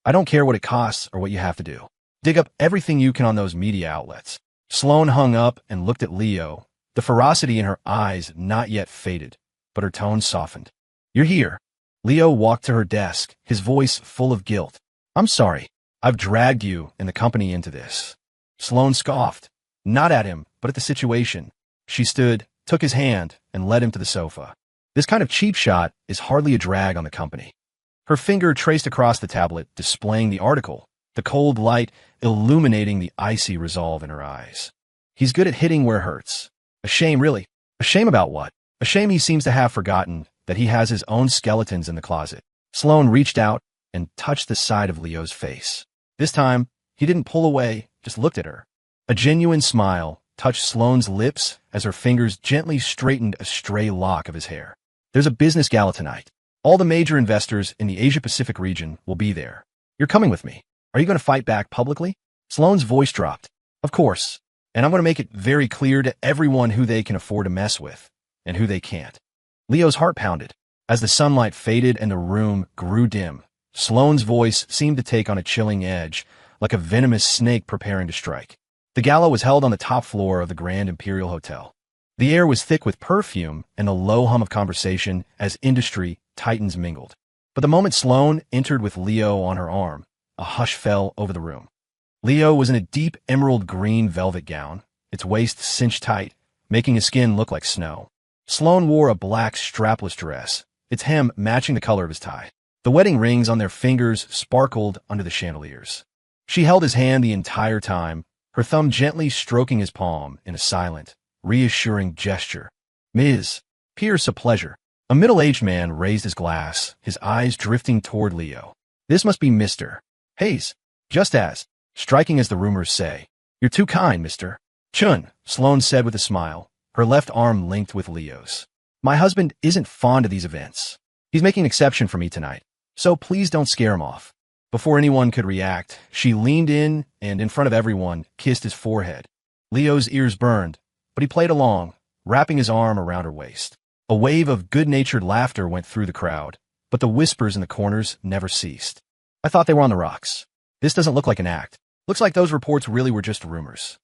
I don't care what it costs or what you have to do. Dig up everything you can on those media outlets. Sloane hung up and looked at Leo, the ferocity in her eyes not yet faded, but her tone softened. "You're here." Leo walked to her desk, his voice full of guilt. "I'm sorry. I've dragged you and the company into this." Sloane scoffed, not at him, but at the situation. She stood, took his hand, and led him to the sofa. "This kind of cheap shot is hardly a drag on the company." Her finger traced across the tablet, displaying the article, the cold light illuminating the icy resolve in her eyes. "He's good at hitting where it hurts. A shame, really. A shame about what? A shame he seems to have forgotten that he has his own skeletons in the closet." Sloane reached out and touched the side of Leo's face. This time, he didn't pull away, just looked at her. A genuine smile touched Sloane's lips as her fingers gently straightened a stray lock of his hair. "There's a business gala tonight. All the major investors in the Asia-Pacific region will be there. You're coming with me. Are you going to fight back publicly?" Sloane's voice dropped. "Of course. And I'm going to make it very clear to everyone who they can afford to mess with and who they can't." Leo's heart pounded. As the sunlight faded and the room grew dim, Sloane's voice seemed to take on a chilling edge, like a venomous snake preparing to strike. The gala was held on the top floor of the Grand Imperial Hotel. The air was thick with perfume and the low hum of conversation as industry titans mingled. But the moment Sloane entered with Leo on her arm, a hush fell over the room. Leo was in a deep emerald green velvet gown, its waist cinched tight, making his skin look like snow. Sloane wore a black strapless dress, its hem matching the color of his tie. The wedding rings on their fingers sparkled under the chandeliers. She held his hand the entire time, her thumb gently stroking his palm in a silent, reassuring gesture. "Ms. Pierce, a pleasure." A middle-aged man raised his glass, his eyes drifting toward Leo. "This must be Mr. Hayes, just as striking as the rumors say." "You're too kind, Mr. Chun," Sloane said with a smile, her left arm linked with Leo's. "My husband isn't fond of these events. He's making an exception for me tonight, so please don't scare him off." Before anyone could react, she leaned in and, in front of everyone, kissed his forehead. Leo's ears burned, but he played along, wrapping his arm around her waist. A wave of good-natured laughter went through the crowd, but the whispers in the corners never ceased. "I thought they were on the rocks. This doesn't look like an act. Looks like those reports really were just rumors."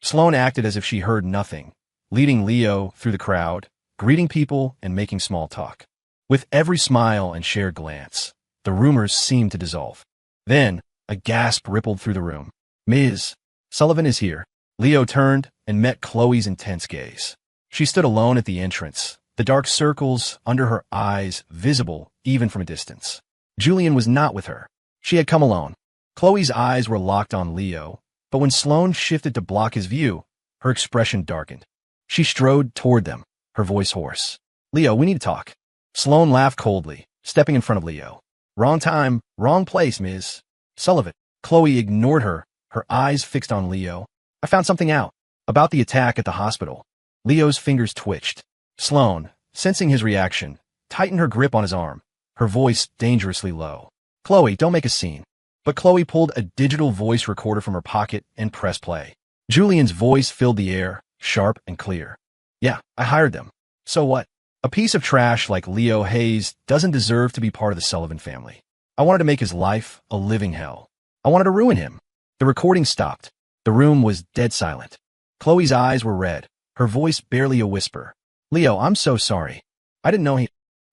Sloane acted as if she heard nothing, leading Leo through the crowd, greeting people and making small talk. With every smile and shared glance, the rumors seemed to dissolve. Then, a gasp rippled through the room. "Ms. Sullivan is here." Leo turned and met Chloe's intense gaze. She stood alone at the entrance, the dark circles under her eyes visible even from a distance. Julian was not with her. She had come alone. Chloe's eyes were locked on Leo, but when Sloane shifted to block his view, her expression darkened. She strode toward them, her voice hoarse. "Leo, we need to talk." Sloane laughed coldly, stepping in front of Leo. "Wrong time, wrong place, Ms. Sullivan." Chloe ignored her, her eyes fixed on Leo. "I found something out about the attack at the hospital." Leo's fingers twitched. Sloane, sensing his reaction, tightened her grip on his arm, her voice dangerously low. "Chloe, don't make a scene." But Chloe pulled a digital voice recorder from her pocket and pressed play. Julian's voice filled the air, sharp and clear. "Yeah, I hired them. So what? A piece of trash like Leo Hayes doesn't deserve to be part of the Sullivan family. I wanted to make his life a living hell. I wanted to ruin him." The recording stopped. The room was dead silent. Chloe's eyes were red, her voice barely a whisper. "Leo, I'm so sorry. I didn't know he—"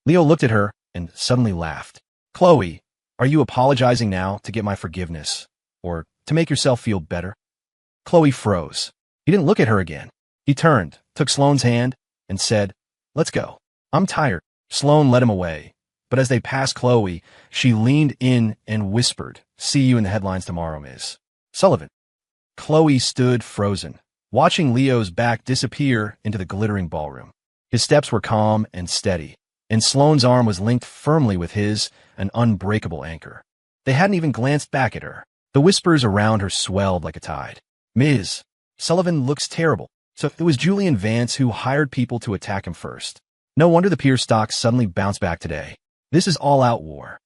Leo looked at her and suddenly laughed. "Chloe, are you apologizing now to get my forgiveness, or to make yourself feel better?" Chloe froze. He didn't look at her again. He turned, took Sloane's hand, and said, "Let's go. I'm tired." Sloane led him away, but as they passed Chloe, she leaned in and whispered, "See you in the headlines tomorrow, Ms. Sullivan." Chloe stood frozen, watching Leo's back disappear into the glittering ballroom. His steps were calm and steady, and Sloane's arm was linked firmly with his, an unbreakable anchor. They hadn't even glanced back at her. The whispers around her swelled like a tide. Ms. Sullivan looks terrible. So it was Julian Vance who hired people to attack him first. No wonder the Pier stocks suddenly bounced back today. This is all-out war.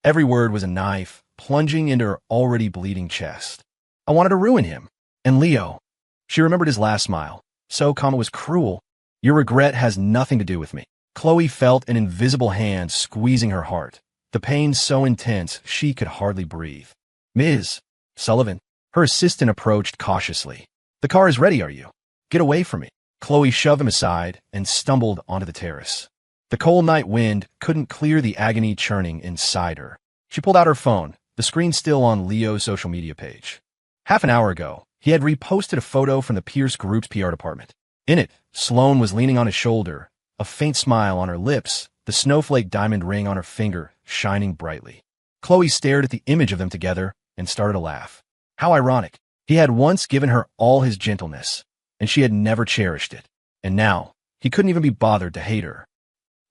Every word was a knife, plunging into her already bleeding chest. I wanted to ruin him. And Leo. She remembered his last smile. So calm it was cruel. Your regret has nothing to do with me. Chloe felt an invisible hand squeezing her heart. The pain so intense she could hardly breathe. Ms. Sullivan. Her assistant approached cautiously. The car is ready, are you? Get away from me. Chloe shoved him aside and stumbled onto the terrace. The cold night wind couldn't clear the agony churning inside her. She pulled out her phone, the screen still on Leo's social media page. Half an hour ago, he had reposted a photo from the Pierce Group's PR department. In it, Sloane was leaning on his shoulder, a faint smile on her lips, the snowflake diamond ring on her finger shining brightly. Chloe stared at the image of them together and started to laugh. How ironic. He had once given her all his gentleness, and she had never cherished it. And now, he couldn't even be bothered to hate her.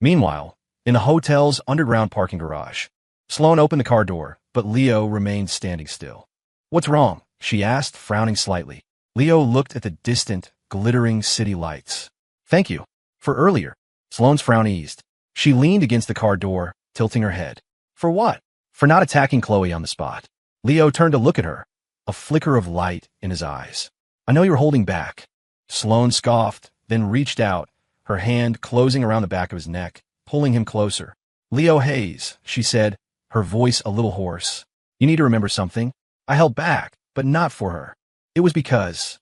Meanwhile, in the hotel's underground parking garage, Sloane opened the car door, but Leo remained standing still. What's wrong? She asked, frowning slightly. Leo looked at the distant, glittering city lights. Thank you. For earlier. Sloane's frown eased. She leaned against the car door, tilting her head. For what? For not attacking Chloe on the spot. Leo turned to look at her, a flicker of light in his eyes. I know you're holding back. Sloane scoffed, then reached out, her hand closing around the back of his neck, pulling him closer. Leo Hayes, she said, her voice a little hoarse. You need to remember something. I held back, but not for her. It was because...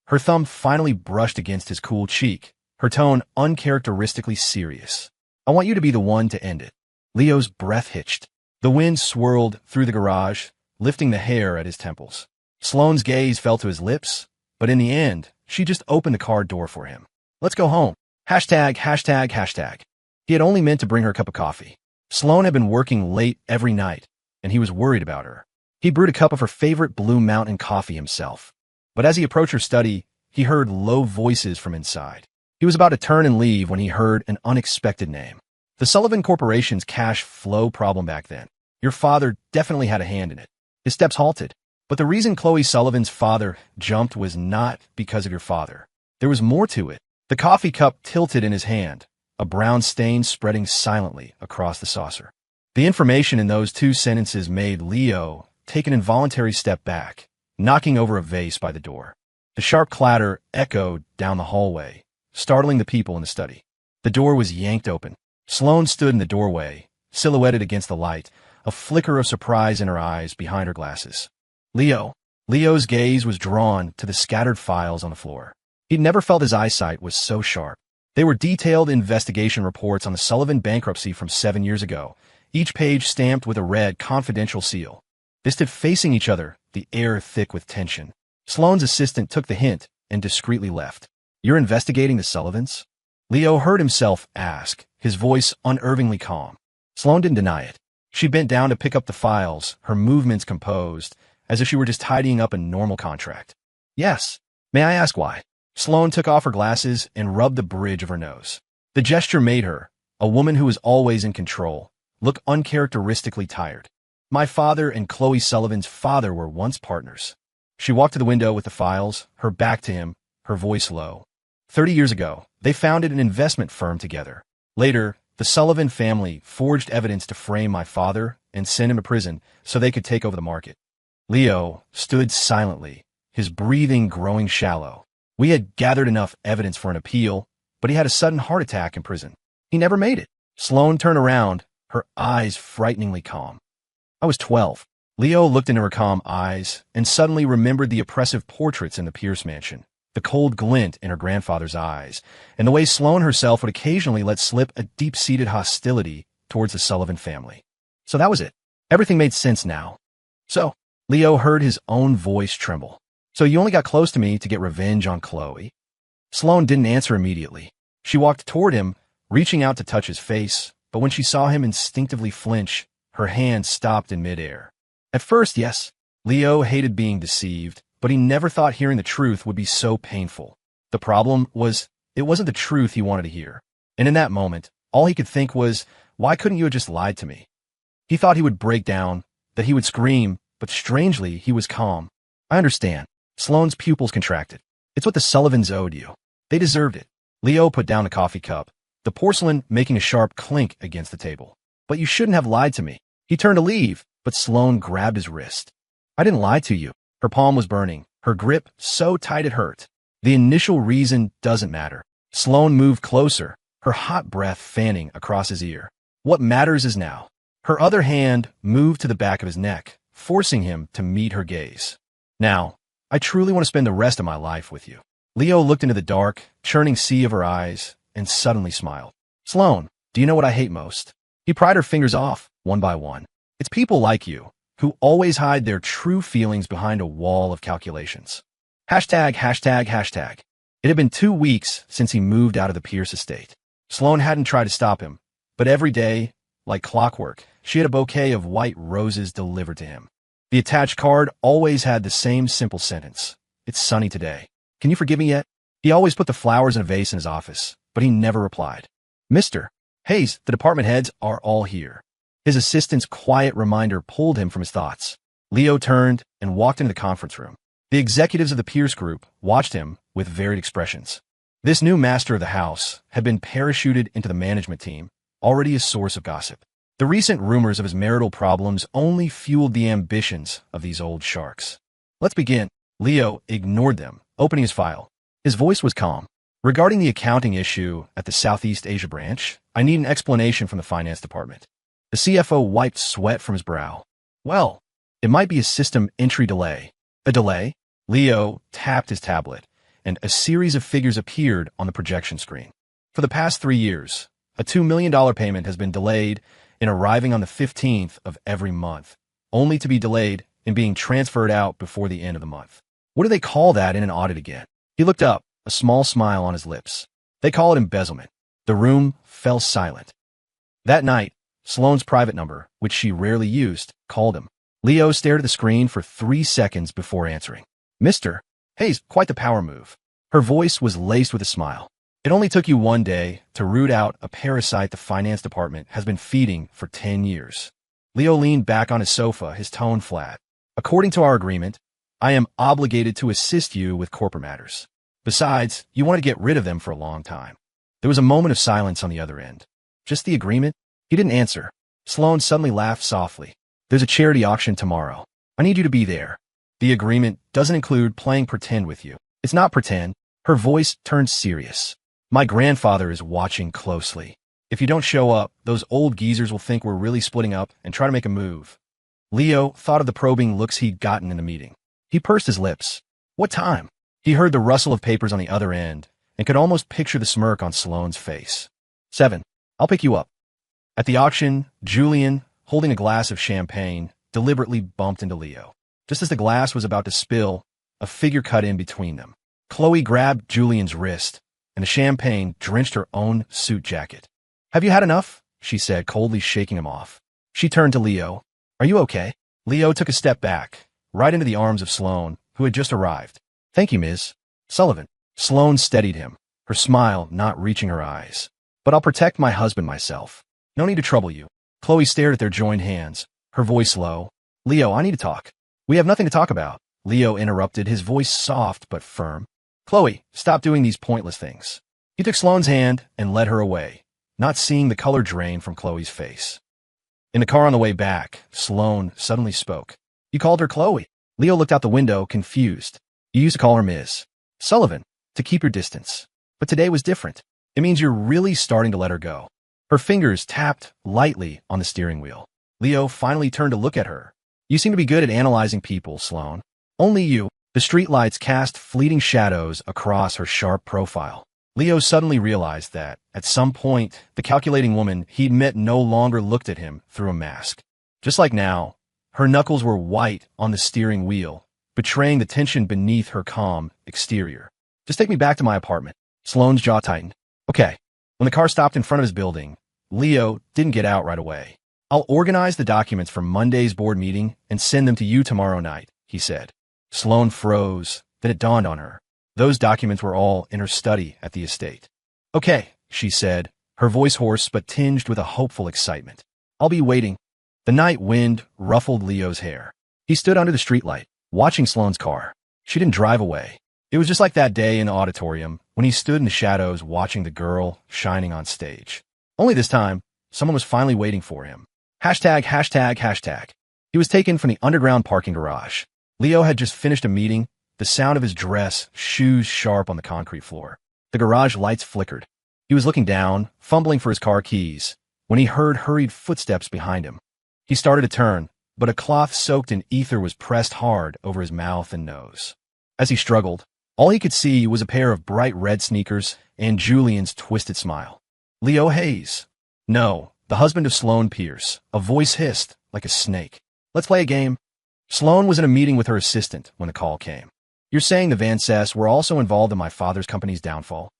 Her thumb finally brushed against his cool cheek, her tone uncharacteristically serious. I want you to be the one to end it. Leo's breath hitched. The wind swirled through the garage, lifting the hair at his temples. Sloane's gaze fell to his lips, but in the end, she just opened the car door for him. Let's go home. Hashtag, hashtag, hashtag. He had only meant to bring her a cup of coffee. Sloane had been working late every night, and he was worried about her. He brewed a cup of her favorite Blue Mountain coffee himself. But as he approached her study, he heard low voices from inside. He was about to turn and leave when he heard an unexpected name. The Sullivan Corporation's cash flow problem back then. Your father definitely had a hand in it. His steps halted. But the reason Chloe Sullivan's father jumped was not because of your father. There was more to it. The coffee cup tilted in his hand, a brown stain spreading silently across the saucer. The information in those two sentences made Leo take an involuntary step back, knocking over a vase by the door. The sharp clatter echoed down the hallway, startling the people in the study. The door was yanked open. Sloane stood in the doorway, silhouetted against the light, a flicker of surprise in her eyes behind her glasses. Leo's gaze was drawn to the scattered files on the floor. He'd never felt his eyesight was so sharp. They were detailed investigation reports on the Sullivan bankruptcy from 7 years ago, each page stamped with a red confidential seal. They stood facing each other, the air thick with tension. Sloane's assistant took the hint and discreetly left. You're investigating the Sullivans? Leo heard himself ask, his voice unervingly calm. Sloane didn't deny it. She bent down to pick up the files, her movements composed, as if she were just tidying up a normal contract. Yes. May I ask why? Sloane took off her glasses and rubbed the bridge of her nose. The gesture made her, a woman who was always in control, look uncharacteristically tired. My father and Chloe Sullivan's father were once partners. She walked to the window with the files, her back to him, her voice low. 30 years ago, they founded an investment firm together. Later, the Sullivan family forged evidence to frame my father and send him to prison so they could take over the market. Leo stood silently, his breathing growing shallow. We had gathered enough evidence for an appeal, but he had a sudden heart attack in prison. He never made it. Sloane turned around, her eyes frighteningly calm. I was 12. Leo looked into her calm eyes and suddenly remembered the oppressive portraits in the Pierce mansion, the cold glint in her grandfather's eyes, and the way Sloane herself would occasionally let slip a deep-seated hostility towards the Sullivan family. So that was it. Everything made sense now. So, Leo heard his own voice tremble. So you only got close to me to get revenge on Chloe? Sloane didn't answer immediately. She walked toward him, reaching out to touch his face, but when she saw him instinctively flinch, her hand stopped in midair. At first, yes, Leo hated being deceived, but he never thought hearing the truth would be so painful. The problem was, it wasn't the truth he wanted to hear. And in that moment, All he could think was, why couldn't you have just lied to me? He thought he would break down, that he would scream, but strangely, he was calm. I understand. Sloane's pupils contracted. It's what the Sullivans owed you. They deserved it. Leo put down the coffee cup, the porcelain making a sharp clink against the table. But you shouldn't have lied to me. He turned to leave, but Sloane grabbed his wrist. I didn't lie to you. Her palm was burning, her grip so tight it hurt. The initial reason doesn't matter. Sloane moved closer, her hot breath fanning across his ear. What matters is now. Her other hand moved to the back of his neck, forcing him to meet her gaze. Now, I truly want to spend the rest of my life with you. Leo looked into the dark, churning sea of her eyes, and suddenly smiled. Sloane, do you know what I hate most? He pried her fingers off, one by one. It's people like you, who always hide their true feelings behind a wall of calculations. Hashtag, hashtag, hashtag. It had been 2 weeks since he moved out of the Pierce estate. Sloane hadn't tried to stop him, but every day, like clockwork, she had a bouquet of white roses delivered to him. The attached card always had the same simple sentence. It's sunny today. Can you forgive me yet? He always put the flowers in a vase in his office, but he never replied. Mr. Hayes, the department heads are all here. His assistant's quiet reminder pulled him from his thoughts. Leo turned and walked into the conference room. The executives of the Pierce Group watched him with varied expressions. This new master of the house had been parachuted into the management team, already a source of gossip. The recent rumors of his marital problems only fueled the ambitions of these old sharks. Let's begin. Leo ignored them, opening his file. His voice was calm. Regarding the accounting issue at the Southeast Asia branch, I need an explanation from the finance department. The CFO wiped sweat from his brow. Well, it might be a system entry delay. A delay? Leo tapped his tablet, and a series of figures appeared on the projection screen. For the past 3 years, a $2 million payment has been delayed in arriving on the 15th of every month, only to be delayed in being transferred out before the end of the month. What do they call that in an audit again? He looked up, a small smile on his lips. They call it embezzlement. The room fell silent. That night, Sloane's private number, which she rarely used, called him. Leo stared at the screen for 3 seconds before answering. Mr. Hayes, quite the power move. Her voice was laced with a smile. It only took you 1 day to root out a parasite the finance department has been feeding for 10 years. Leo leaned back on his sofa, his tone flat. According to our agreement, I am obligated to assist you with corporate matters. Besides, you wanted to get rid of them for a long time. There was a moment of silence on the other end. Just the agreement? He didn't answer. Sloane suddenly laughed softly. There's a charity auction tomorrow. I need you to be there. The agreement doesn't include playing pretend with you. It's not pretend. Her voice turned serious. My grandfather is watching closely. If you don't show up, those old geezers will think we're really splitting up and try to make a move. Leo thought of the probing looks he'd gotten in the meeting. He pursed his lips. What time? He heard the rustle of papers on the other end and could almost picture the smirk on Sloane's face. 7. I'll pick you up. At the auction, Julian, holding a glass of champagne, deliberately bumped into Leo. Just as the glass was about to spill, a figure cut in between them. Chloe grabbed Julian's wrist, and the champagne drenched her own suit jacket. Have you had enough? She said, coldly shaking him off. She turned to Leo. Are you okay? Leo took a step back, right into the arms of Sloane, who had just arrived. Thank you, Ms. Sullivan. Sloane steadied him, her smile not reaching her eyes. But I'll protect my husband myself. No need to trouble you. Chloe stared at their joined hands, her voice low. Leo, I need to talk. We have nothing to talk about. Leo interrupted, his voice soft but firm. Chloe, stop doing these pointless things. He took Sloane's hand and led her away, not seeing the color drain from Chloe's face. In the car on the way back, Sloane suddenly spoke. You called her Chloe. Leo looked out the window, confused. You used to call her Ms. Sullivan, to keep your distance. But today was different. It means you're really starting to let her go. Her fingers tapped lightly on the steering wheel. Leo finally turned to look at her. You seem to be good at analyzing people, Sloane. Only you. The streetlights cast fleeting shadows across her sharp profile. Leo suddenly realized that, at some point, the calculating woman he'd met no longer looked at him through a mask. Just like now, her knuckles were white on the steering wheel, betraying the tension beneath her calm exterior. Just take me back to my apartment. Sloane's jaw tightened. Okay. When the car stopped in front of his building, Leo didn't get out right away. I'll organize the documents for Monday's board meeting and send them to you tomorrow night, he said. Sloane froze. Then it dawned on her. Those documents were all in her study at the estate. Okay, she said, her voice hoarse but tinged with a hopeful excitement. I'll be waiting. The night wind ruffled Leo's hair. He stood under the streetlight, watching Sloane's car. She didn't drive away. It was just like that day in the auditorium when he stood in the shadows watching the girl shining on stage. Only this time, someone was finally waiting for him. ####. He was taken from the underground parking garage. Leo had just finished a meeting, the sound of his dress, shoes sharp on the concrete floor. The garage lights flickered. He was looking down, fumbling for his car keys, when he heard hurried footsteps behind him. He started to turn, but a cloth soaked in ether was pressed hard over his mouth and nose. As he struggled, all he could see was a pair of bright red sneakers and Julian's twisted smile. Leo Hayes. No, the husband of Sloane Pierce. A voice hissed, like a snake. Let's play a game. Sloane was in a meeting with her assistant when the call came. You're saying the Van Cess were also involved in my father's company's downfall?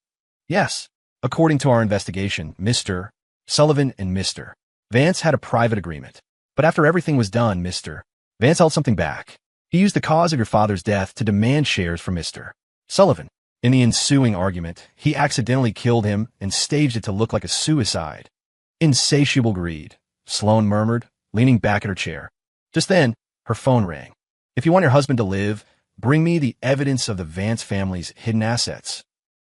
Yes. According to our investigation, Mr. Sullivan and Mr. Vance had a private agreement. But after everything was done, Mr. Vance held something back. He used the cause of your father's death to demand shares from Mr. Sullivan. In the ensuing argument, he accidentally killed him and staged it to look like a suicide. Insatiable greed, Sloane murmured, leaning back at her chair. Just then, her phone rang. If you want your husband to live, bring me the evidence of the Vance family's hidden assets.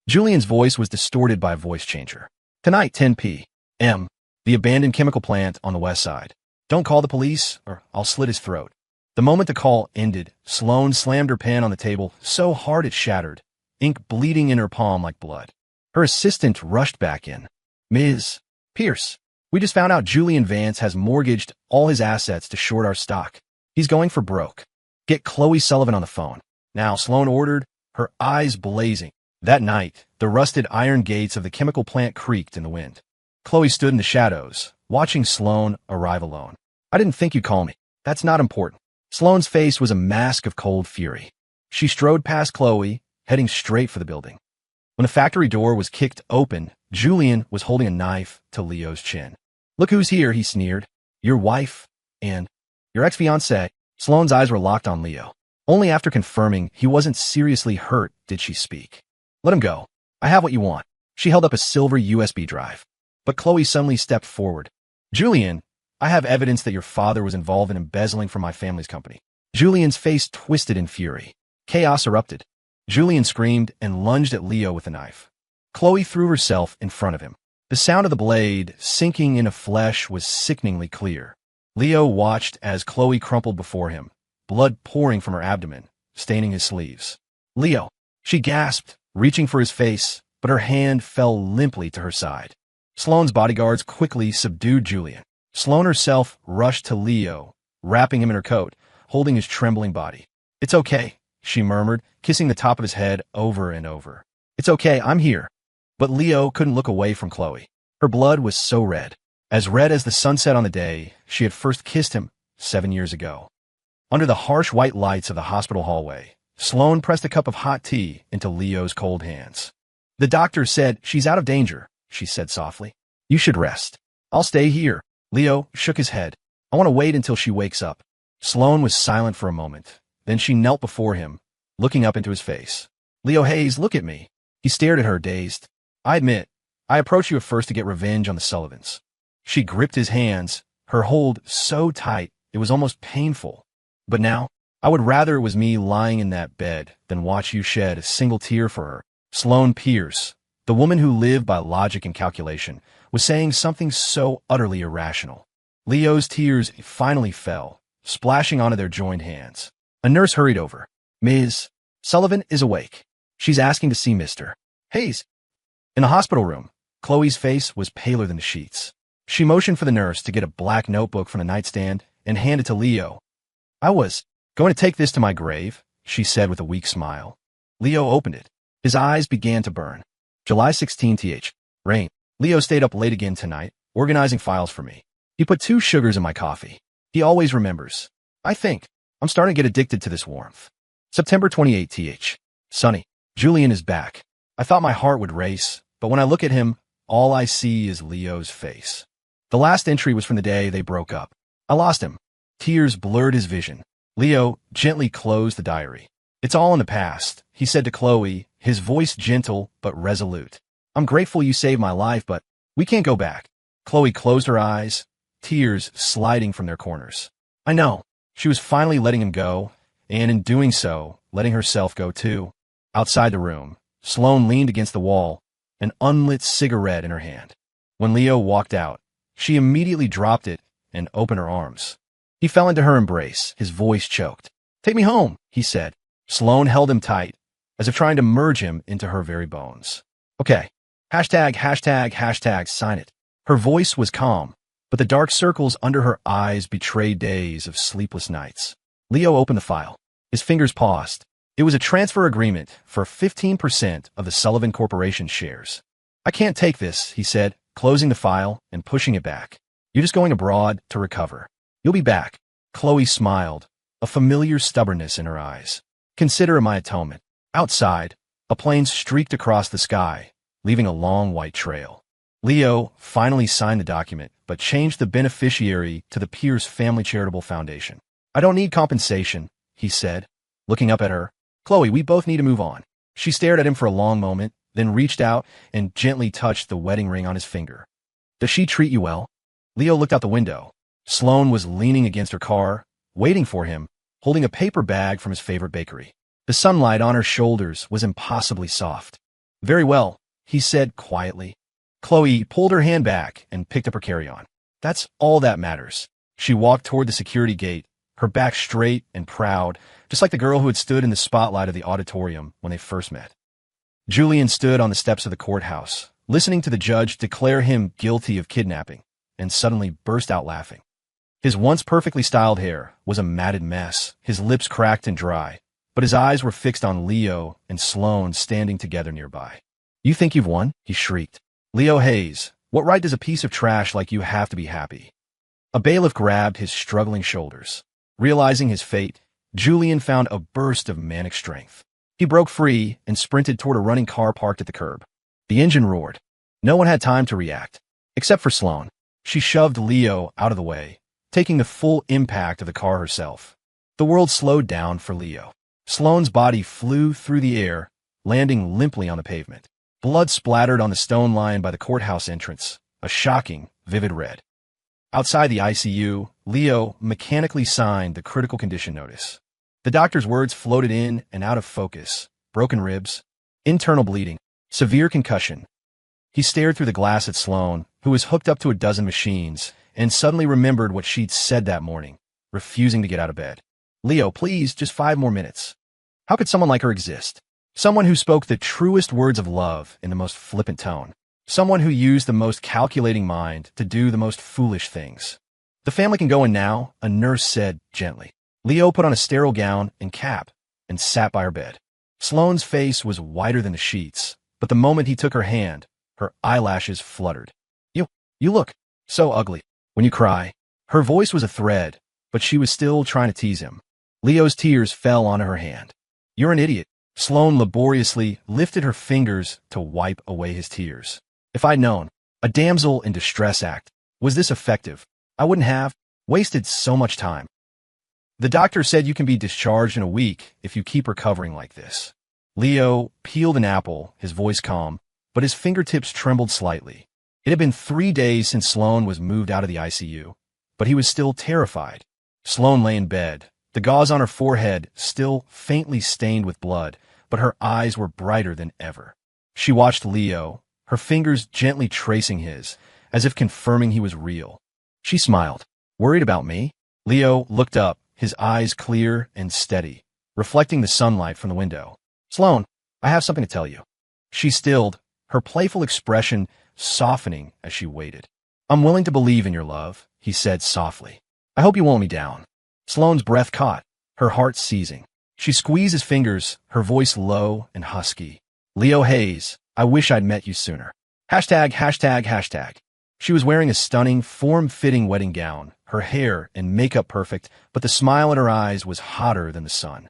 Julian's voice was distorted by a voice changer. Tonight, 10 p.m., the abandoned chemical plant on the west side. Don't call the police, or I'll slit his throat. The moment the call ended, Sloane slammed her pen on the table so hard it shattered, ink bleeding in her palm like blood. Her assistant rushed back in. Ms. Pierce, we just found out Julian Vance has mortgaged all his assets to short our stock. He's going for broke. Get Chloe Sullivan on the phone. Now, Sloane ordered, her eyes blazing. That night, the rusted iron gates of the chemical plant creaked in the wind. Chloe stood in the shadows, watching Sloane arrive alone. I didn't think you'd call me. That's not important. Sloane's face was a mask of cold fury. She strode past Chloe, heading straight for the building. When the factory door was kicked open, Julian was holding a knife to Leo's chin. Look who's here, he sneered. Your wife and your ex-fiancé. Sloane's eyes were locked on Leo. Only after confirming he wasn't seriously hurt did she speak. Let him go. I have what you want. She held up a silver USB drive. But Chloe suddenly stepped forward. Julian, I have evidence that your father was involved in embezzling from my family's company. Julian's face twisted in fury. Chaos erupted. Julian screamed and lunged at Leo with a knife. Chloe threw herself in front of him. The sound of the blade sinking into flesh was sickeningly clear. Leo watched as Chloe crumpled before him, blood pouring from her abdomen, staining his sleeves. Leo, she gasped, reaching for his face, but her hand fell limply to her side. Sloane's bodyguards quickly subdued Julian. Sloane herself rushed to Leo, wrapping him in her coat, holding his trembling body. It's okay, she murmured, kissing the top of his head over and over. It's okay, I'm here. But Leo couldn't look away from Chloe. Her blood was so red as the sunset on the day she had first kissed him 7 years ago. Under the harsh white lights of the hospital hallway, Sloane pressed a cup of hot tea into Leo's cold hands. The doctor said she's out of danger, she said softly. You should rest. I'll stay here. Leo shook his head. I want to wait until she wakes up. Sloane was silent for a moment. Then she knelt before him, looking up into his face. Leo Hayes, look at me. He stared at her, dazed. I admit, I approached you at first to get revenge on the Sullivans. She gripped his hands, her hold so tight it was almost painful. But now, I would rather it was me lying in that bed than watch you shed a single tear for her. Sloane Pierce, the woman who lived by logic and calculation, was saying something so utterly irrational. Leo's tears finally fell, splashing onto their joined hands. A nurse hurried over. Ms. Sullivan is awake. She's asking to see Mr. Hayes. In the hospital room, Chloe's face was paler than the sheets. She motioned for the nurse to get a black notebook from the nightstand and hand it to Leo. I was going to take this to my grave, she said with a weak smile. Leo opened it. His eyes began to burn. July 16th. Rain. Leo stayed up late again tonight, organizing files for me. He put 2 sugars in my coffee. He always remembers. I think. I'm starting to get addicted to this warmth. September 28th. Sunny. Julian is back. I thought my heart would race, but when I look at him, all I see is Leo's face. The last entry was from the day they broke up. I lost him. Tears blurred his vision. Leo gently closed the diary. It's all in the past, he said to Chloe, his voice gentle but resolute. I'm grateful you saved my life, but We can't go back. Chloe closed her eyes, tears sliding from their corners. I know. She was finally letting him go, and in doing so, letting herself go too. Outside the room, Sloane leaned against the wall, an unlit cigarette in her hand. When Leo walked out, she immediately dropped it and opened her arms. He fell into her embrace, his voice choked. Take me home, he said. Sloane held him tight, as if trying to merge him into her very bones. Okay. ####, sign it. Her voice was calm, but the dark circles under her eyes betrayed days of sleepless nights. Leo opened the file. His fingers paused. It was a transfer agreement for 15% of the Sullivan Corporation shares. I can't take this, he said, closing the file and pushing it back. You're just going abroad to recover. You'll be back. Chloe smiled, a familiar stubbornness in her eyes. Consider it my atonement. Outside, a plane streaked across the sky, leaving a long white trail. Leo finally signed the document, but changed the beneficiary to the Pierce Family Charitable Foundation. I don't need compensation, he said, looking up at her. Chloe, we both need to move on. She stared at him for a long moment, then reached out and gently touched the wedding ring on his finger. Does she treat you well? Leo looked out the window. Sloane was leaning against her car, waiting for him, holding a paper bag from his favorite bakery. The sunlight on her shoulders was impossibly soft. Very well, he said quietly. Chloe pulled her hand back and picked up her carry-on. That's all that matters. She walked toward the security gate, her back straight and proud, just like the girl who had stood in the spotlight of the auditorium when they first met. Julian stood on the steps of the courthouse, listening to the judge declare him guilty of kidnapping, and suddenly burst out laughing. His once perfectly styled hair was a matted mess, his lips cracked and dry, but his eyes were fixed on Leo and Sloane standing together nearby. You think you've won? He shrieked. Leo Hayes, what right does a piece of trash like you have to be happy? A bailiff grabbed his struggling shoulders. Realizing his fate, Julian found a burst of manic strength. He broke free and sprinted toward a running car parked at the curb. The engine roared. No one had time to react, except for Sloane. She shoved Leo out of the way, taking the full impact of the car herself. The world slowed down for Leo. Sloane's body flew through the air, landing limply on the pavement. Blood splattered on the stone line by the courthouse entrance, a shocking, vivid red. Outside the ICU, Leo mechanically signed the critical condition notice. The doctor's words floated in and out of focus. Broken ribs, internal bleeding, severe concussion. He stared through the glass at Sloane, who was hooked up to a dozen machines, and suddenly remembered what she'd said that morning, refusing to get out of bed. Leo, please, just 5 more minutes. How could someone like her exist? Someone who spoke the truest words of love in the most flippant tone. Someone who used the most calculating mind to do the most foolish things. The family can go in now, a nurse said gently. Leo put on a sterile gown and cap and sat by her bed. Sloane's face was whiter than the sheets, but the moment he took her hand, her eyelashes fluttered. You look so ugly when you cry. Her voice was a thread, but she was still trying to tease him. Leo's tears fell onto her hand. You're an idiot. Sloane laboriously lifted her fingers to wipe away his tears. If I'd known, a damsel in distress act, was this effective, I wouldn't have wasted so much time. The doctor said you can be discharged in a week if you keep recovering like this. Leo peeled an apple, his voice calm, but his fingertips trembled slightly. It had been 3 days since Sloane was moved out of the ICU, but he was still terrified. Sloane lay in bed, the gauze on her forehead still faintly stained with blood, but her eyes were brighter than ever. She watched Leo, her fingers gently tracing his, as if confirming he was real. She smiled. Worried about me? Leo looked up, his eyes clear and steady, reflecting the sunlight from the window. Sloane, I have something to tell you. She stilled, her playful expression softening as she waited. I'm willing to believe in your love, he said softly. I hope you won't let me down. Sloane's breath caught, her heart seizing. She squeezed his fingers, her voice low and husky. Leo Hayes, I wish I'd met you sooner. ####. She was wearing a stunning, form-fitting wedding gown, her hair and makeup perfect, but the smile in her eyes was hotter than the sun.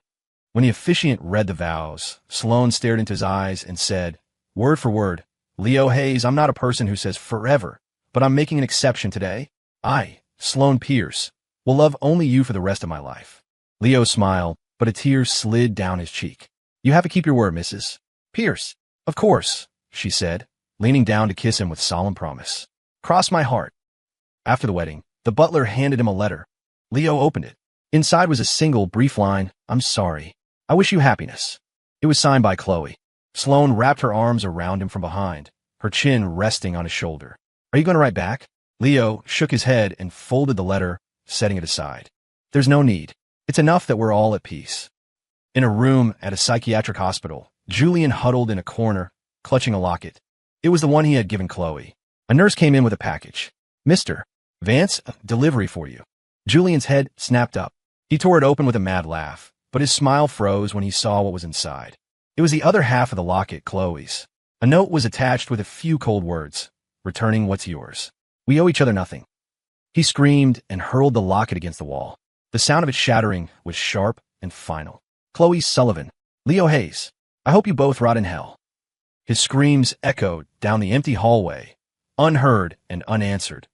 When the officiant read the vows, Sloane stared into his eyes and said, word for word, Leo Hayes, I'm not a person who says forever, but I'm making an exception today. I, Sloane Pierce, will love only you for the rest of my life. Leo smiled, but a tear slid down his cheek. You have to keep your word, Mrs. Pierce. Of course, she said, leaning down to kiss him with solemn promise. Cross my heart. After the wedding, the butler handed him a letter. Leo opened it. Inside was a single, brief line, "I'm sorry. I wish you happiness." It was signed by Chloe. Sloane wrapped her arms around him from behind, her chin resting on his shoulder. "Are you going to write back?" Leo shook his head and folded the letter, setting it aside. "There's no need. It's enough that we're all at peace." In a room at a psychiatric hospital, Julian huddled in a corner, clutching a locket. It was the one he had given Chloe. A nurse came in with a package. "Mr. Vance, delivery for you." Julian's head snapped up. He tore it open with a mad laugh, but his smile froze when he saw what was inside. It was the other half of the locket, Chloe's. A note was attached with a few cold words. "Returning what's yours. We owe each other nothing." He screamed and hurled the locket against the wall. The sound of it shattering was sharp and final. "Chloe Sullivan. Leo Hayes. I hope you both rot in hell." His screams echoed down the empty hallway, unheard and unanswered.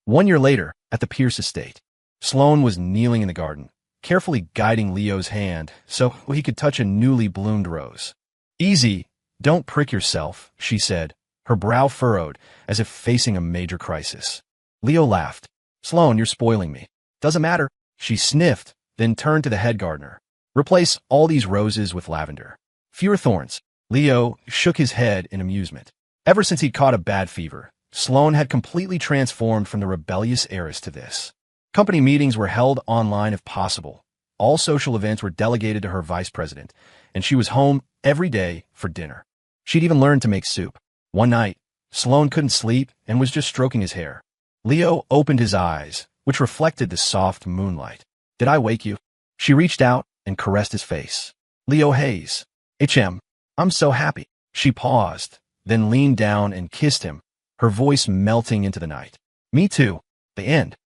1 year later, at the Pierce estate, Sloane was kneeling in the garden, carefully guiding Leo's hand so he could touch a newly bloomed rose. "Easy, don't prick yourself," she said, her brow furrowed as if facing a major crisis. Leo laughed. "Sloane, you're spoiling me." "Doesn't matter." She sniffed, then turned to the head gardener. "Replace all these roses with lavender. Fewer thorns." Leo shook his head in amusement. Ever since he'd caught a bad fever, Sloane had completely transformed from the rebellious heiress to this. Company meetings were held online if possible. All social events were delegated to her vice president, and she was home every day for dinner. She'd even learned to make soup. One night, Sloane couldn't sleep and was just stroking his hair. Leo opened his eyes, which reflected the soft moonlight. "Did I wake you?" She reached out and caressed his face. "Leo Hayes. I'm so happy." She paused, then leaned down and kissed him, her voice melting into the night. "Me too." The end.